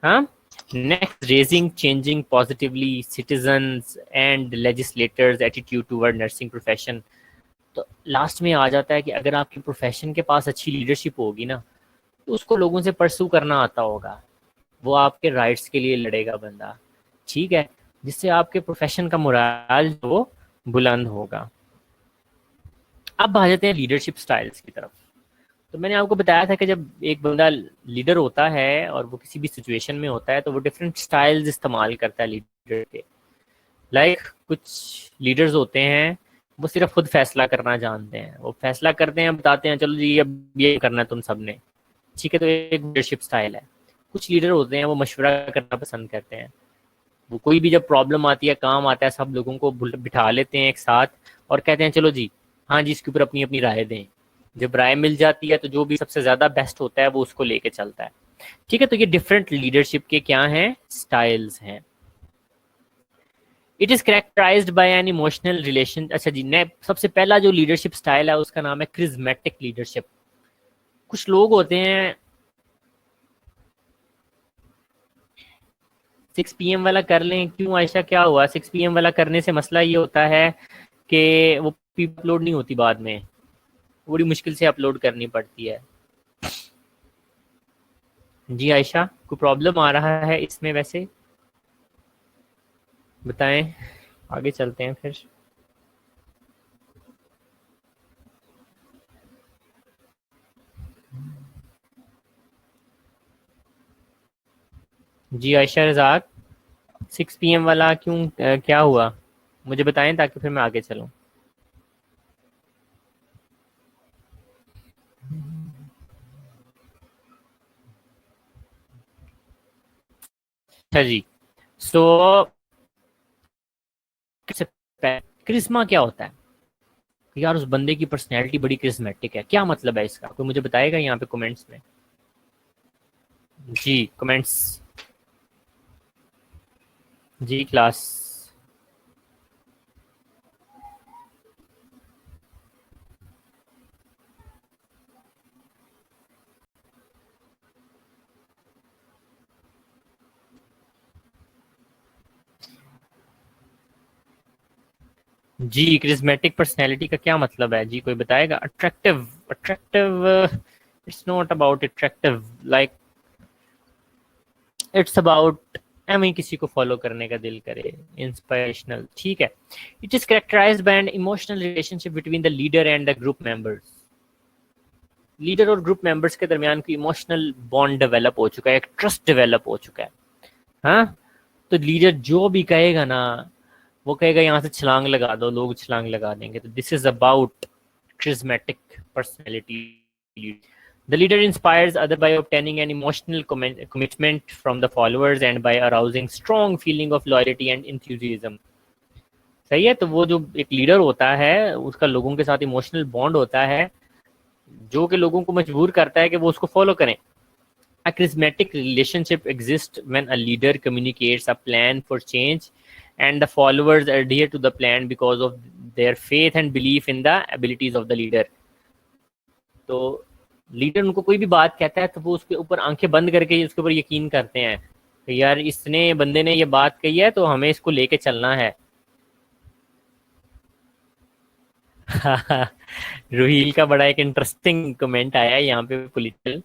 हाँ। Next, raising changing positively citizens and legislators attitude toward nursing profession. तो लास्ट में आ जाता है कि अगर आपके प्रोफेशन के पास अच्छी लीडरशिप होगी ना, तो उसको लोगों से परसू करना आता होगा, वो आपके राइट्स के लिए लड़ेगा बंदा। ठीक है, जिससे आपके प्रोफेशन का मोराल जो बुलंद होगा। अब आ जाते हैं लीडरशिप स्टाइल्स की तरफ। तो मैंने आपको बताया था कि जब एक बंदा लीडर होता है और वो किसी भी सिचुएशन में होता है, तो वो डिफरेंट स्टाइल्स इस्तेमाल करता है लीडर के। कुछ लीडर्स होते हैं वो सिर्फ खुद फैसला करना जानते हैं, वो फैसला करते हैं, बताते हैं चलो जी अब ये करना है तुम सबने। ठीक है, तो एक लीडरशिप स्टाइल है। कुछ लीडर होते हैं वो मशवरा करना पसंद करते हैं, वो कोई भी जब प्रॉब्लम आती है, काम आता है, सब लोगों को बिठा लेते हैं एक साथ और कहते हैं चलो जी, हाँ जी, इसके ऊपर अपनी अपनी राय दें। जब राय मिल जाती है तो जो भी सबसे ज्यादा बेस्ट होता है वो उसको लेके चलता है। ठीक है, तो ये डिफरेंट लीडरशिप के क्या हैं, स्टाइल्स हैं। It is characterised by an emotional relation. अच्छा जी, ने सबसे पहला जो लीडरशिप स्टाइल है उसका नाम है क्रिज्मेटिक लीडरशिप। कुछ लोग होते हैं, 6 PM वाला कर लें, क्यों आयशा क्या हुआ? 6 PM वाला करने से मसला ये होता है कि वो अपलोड नहीं होती, बाद में बड़ी मुश्किल से अपलोड करनी पड़ती है। जी आयशा, कोई प्रॉब्लम आ रहा है इसमें वैसे? बताएं, आगे चलते हैं फिर। जी आयशा रजाक, 6 PM वाला क्यों, क्या हुआ मुझे बताएं ताकि फिर मैं आगे चलूं। अच्छा जी, सो क्रिस्मा क्या होता है? यार उस बंदे की पर्सनैलिटी बड़ी क्रिस्मेटिक है, क्या मतलब है इसका? कोई मुझे बताएगा यहाँ पे कमेंट्स में? जी कमेंट्स। जी क्लास। जी क्रिस्मेटिक पर्सनैलिटी का क्या मतलब है जी, कोई बताएगा? Attractive, attractive, it's not about attractive, like it's about एवं किसी को फॉलो करने का दिल करे, इंस्पिरेशनल। ठीक है। It is characterised by an emotional relationship between the leader and the group members. Leader और ग्रुप मेंबर्स के दरमियान कोई इमोशनल बॉन्ड डेवलप हो चुका है, एक ट्रस्ट डेवलप हो चुका है। हाँ, तो लीडर जो भी कहेगा ना, वो कहेगा यहाँ से छलांग लगा दो, लोग छलांग लगा देंगे। तो this is about charismatic personality. The leader inspires others by obtaining an emotional commitment from the followers and by arousing strong feeling of loyalty and enthusiasm. सही है, तो वो जो एक लीडर होता है उसका लोगों के साथ इमोशनल बॉन्ड होता है जो कि लोगों को मजबूर करता है कि वो उसको फॉलो करें। A charismatic relationship exists when a leader communicates a plan for change and the followers adhere to the plan because of their faith and belief in the abilities of the leader. तो leader उनको कोई भी बात कहता है तो वो उसके ऊपर आंखें बंद करके उसके ऊपर यकीन करते हैं कि यार इसने बंदे ने ये बात कही है तो हमें इसको लेके चलना है। रूहील का बड़ा एक इंटरेस्टिंग कमेंट आया है यहाँ पे पॉलिटिकल।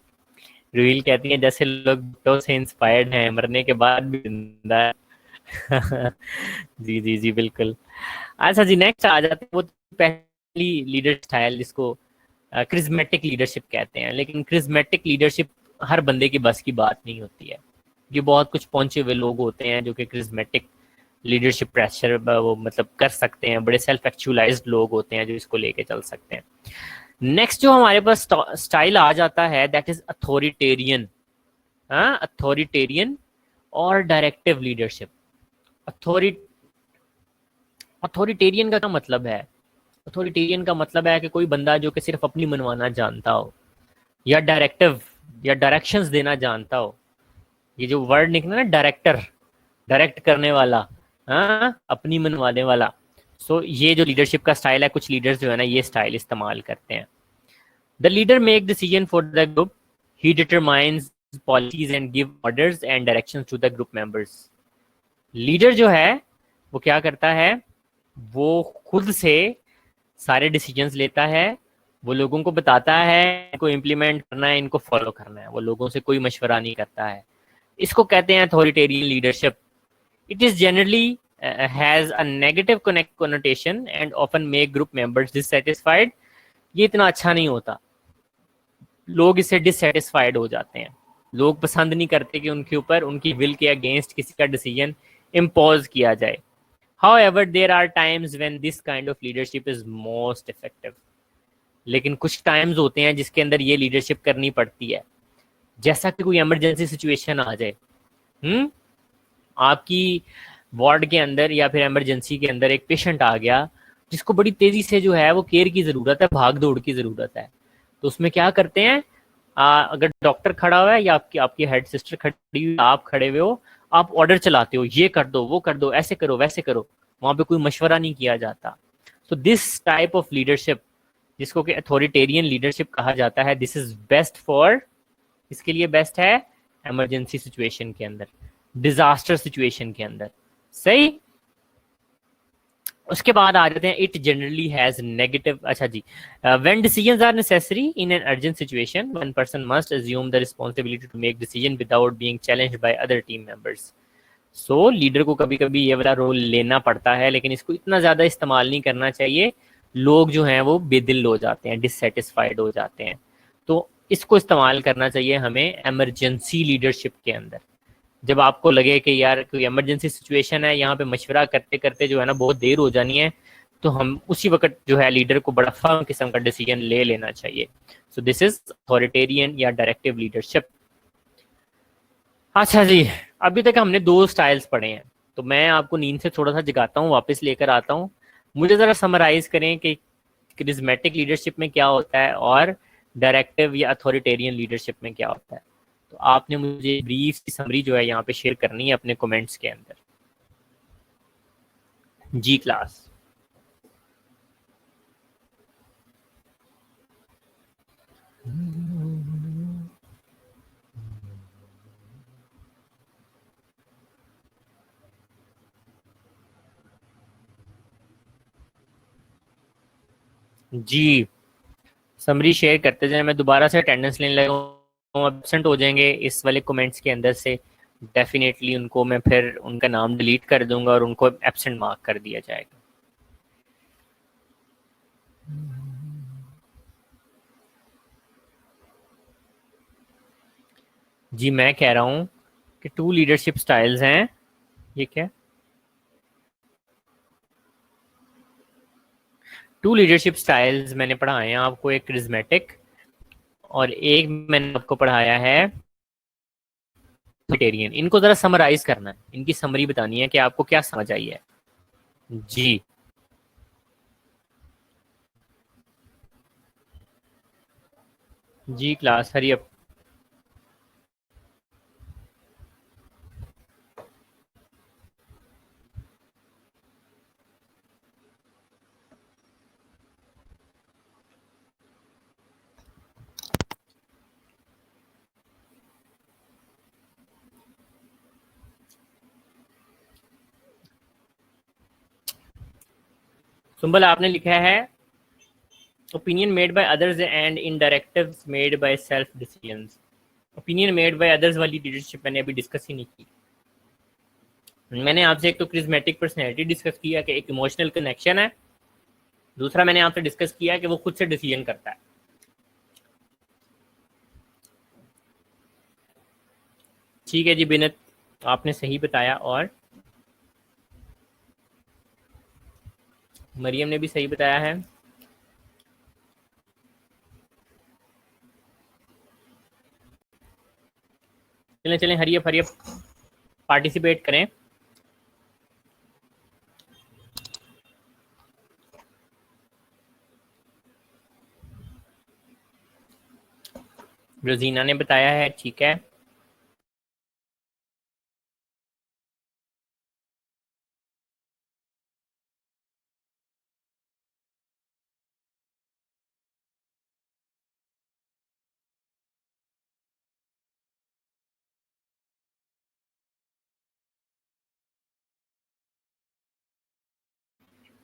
रूहील कहती है जैसे लोग तो से इंस्पायर्ड हैं, मरने के बाद भी जिंदा है। जी जी जी बिल्कुल। अच्छा जी, नेक्स्ट आ जाते हैं, वो पहली लीडर स्टाइल जिसको क्रिज्मेटिक लीडरशिप कहते हैं। लेकिन क्रिज्मेटिक लीडरशिप हर बंदे की बस की बात नहीं होती है। ये बहुत कुछ पहुंचे हुए लोग होते हैं जो कि क्रिज्मेटिक लीडरशिप प्रेशर वो मतलब कर सकते हैं, बड़े सेल्फ एक्चुअलाइज्ड लोग होते हैं जो इसको लेके चल सकते हैं। नेक्स्ट जो हमारे पास स्टाइल आ जाता है दैट इज अथॉरिटेरियन। हाँ, अथॉरिटेरियन और डायरेक्टिव लीडरशिप। अथॉरिटेरियन का क्या मतलब है? अथॉरिटेरियन का मतलब है कि कोई बंदा जो कि सिर्फ अपनी मनवाना जानता हो, या डायरेक्टिव या डायरेक्शंस देना जानता हो। ये जो वर्ड निकला ना, डायरेक्टर, डायरेक्ट करने वाला, हाँ, अपनी मनवाने वाला। सो ये जो लीडरशिप का स्टाइल है, कुछ लीडर्स जो है ना ये स्टाइल इस्तेमाल करते हैं। The leader make decision for the group, he determines policies and give orders and directions to the group members. Leader जो है वो क्या करता है, वो खुद से सारे डिसीजंस लेता है, वो लोगों को बताता है इनको इम्प्लीमेंट करना है, इनको फॉलो करना है, वो लोगों से कोई मशवरा नहीं करता है। इसको कहते हैं authoritarian leadership. It is generally has a negative connotation and often make group members dissatisfied। ये इतना अच्छा नहीं होता, लोग इससे डिससेटिस्फाइड हो जाते हैं। लोग पसंद नहीं करते कि उनके ऊपर उनकी विल के अगेंस्ट किसी का डिसीजन इम्पोज किया जाए। However, there are times when this kind of leadership is most effective। लेकिन कुछ टाइम्स होते हैं जिसके अंदर ये लीडरशिप करनी पड़ती है, जैसा कि कोई इमरजेंसी सिचुएशन आ जाए। आपकी वार्ड के अंदर या फिर इमरजेंसी के अंदर एक पेशेंट आ गया जिसको बड़ी तेजी से जो है वो केयर की जरूरत है, भाग दौड़ की जरूरत है। तो उसमें क्या करते हैं, अगर डॉक्टर खड़ा हुआ है या आपकी आपकी हेड सिस्टर खड़ी हुई, आप खड़े हुए हो, आप ऑर्डर चलाते हो, ये कर दो, वो कर दो, ऐसे करो, वैसे करो, वहां पे कोई मशवरा नहीं किया जाता। So this type of leadership, जिसको कि अथॉरिटेरियन लीडरशिप कहा जाता है, दिस इज बेस्ट फॉर, इसके लिए बेस्ट है इमरजेंसी सिचुएशन के अंदर, डिजास्टर सिचुएशन के अंदर। सही। उसके बाद आ जाते हैं, इट जनरली हैज नेगेटिव, अच्छा जी, when decisions are necessary in an urgent situation, one person must assume the responsibility to make decision without being challenged by other team members. So leader को कभी कभी ये वाला रोल लेना पड़ता है, लेकिन इसको इतना ज्यादा इस्तेमाल नहीं करना चाहिए, लोग जो हैं वो बेदिल हो जाते हैं, डिससेटिस्फाइड हो जाते हैं। तो इसको इस्तेमाल करना चाहिए हमें इमरजेंसी लीडरशिप के अंदर। जब आपको लगे कि यार कोई इमरजेंसी सिचुएशन है, यहाँ पे मशवरा करते करते जो है ना बहुत देर हो जानी है, तो हम उसी वक्त जो है लीडर को बड़ा फर्म किस्म का डिसीजन ले लेना चाहिए। सो दिस इज अथॉरिटेरियन या डायरेक्टिव लीडरशिप। अच्छा जी, अभी तक हमने दो स्टाइल्स पढ़े हैं, तो मैं आपको नींद से थोड़ा सा जगाता हूँ, वापस लेकर आता हूँ। मुझे ज़रा समराइज करें कि क्रिज्मेटिक लीडरशिप में क्या होता है और डायरेक्टिव या अथॉरिटेरियन लीडरशिप में क्या होता है। तो आपने मुझे ब्रीफ सी समरी जो है यहाँ पे शेयर करनी है अपने कमेंट्स के अंदर। जी क्लास। जी, समरी शेयर करते जाए, मैं दोबारा से अटेंडेंस लेने लगा हूँ, एबसेंट हो जाएंगे इस वाले कमेंट्स के अंदर से, डेफिनेटली उनको मैं फिर उनका नाम डिलीट कर दूंगा और उनको एबसेंट मार्क कर दिया जाएगा। जी, मैं कह रहा हूँ कि टू लीडरशिप स्टाइल्स हैं। ये क्या, टू लीडरशिप स्टाइल्स मैंने पढ़ाए हैं आपको, एक क्रिज्मेटिक और एक मैंने आपको पढ़ाया है अथॉरिटेरियन। इनको जरा समराइज करना है, इनकी समरी बतानी है कि आपको क्या समझ आई है। जी। जी क्लास, हरी अप। सुंबल आपने लिखा है opinion made by others and in directives made by self decisions. Opinion made by others वाली लीडरशिप मैंने अभी डिस्कस ही नहीं की। मैंने आपसे एक तो क्रिज्मेटिक पर्सनैलिटी डिस्कस किया कि एक इमोशनल कनेक्शन है, दूसरा मैंने आपसे डिस्कस किया कि वो खुद से डिसीजन करता है। ठीक है जी बिनत, आपने सही बताया, और मरियम ने भी सही बताया है। चलें चलें, हरियप हरियप पार्टिसिपेट करें। रोजीना ने बताया है, ठीक है।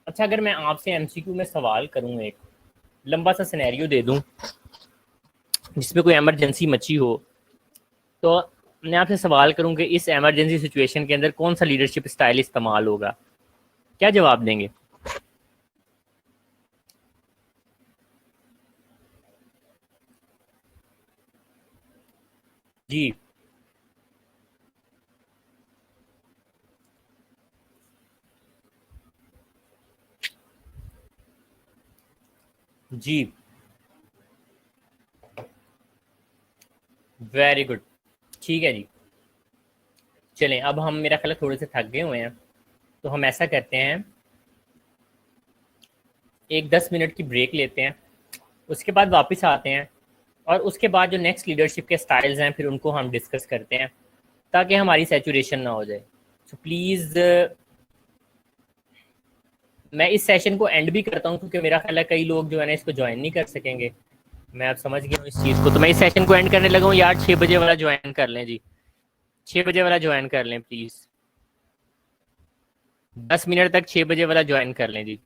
अच्छा, अगर मैं आपसे एमसीक्यू में सवाल करूं, एक लंबा सा सिनेरियो दे दूं जिसमें कोई इमरजेंसी मची हो, तो मैं आपसे सवाल करूं कि इस इमरजेंसी सिचुएशन के अंदर कौन सा लीडरशिप स्टाइल इस्तेमाल होगा, क्या जवाब देंगे? जी। जी, वेरी गुड। ठीक है जी। चलें, अब हम, मेरा ख्याल है थोड़े से थक गए हुए हैं, तो हम ऐसा करते हैं, एक 10 मिनट की ब्रेक लेते हैं, उसके बाद वापस आते हैं और उसके बाद जो नेक्स्ट लीडरशिप के स्टाइल्स हैं फिर उनको हम डिस्कस करते हैं ताकि हमारी सैचुरेशन ना हो जाए। सो प्लीज़ मैं इस सेशन को एंड भी करता हूँ क्योंकि मेरा ख्याल है कई लोग जो है ना इसको ज्वाइन नहीं कर सकेंगे। मैं अब समझ गया हूँ इस चीज़ को, तो मैं इस सेशन को एंड करने लगा हूँ यार। 6 बजे वाला ज्वाइन कर लें जी, 6 बजे वाला ज्वाइन कर लें प्लीज़, 10 मिनट तक 6 बजे वाला ज्वाइन कर लें जी।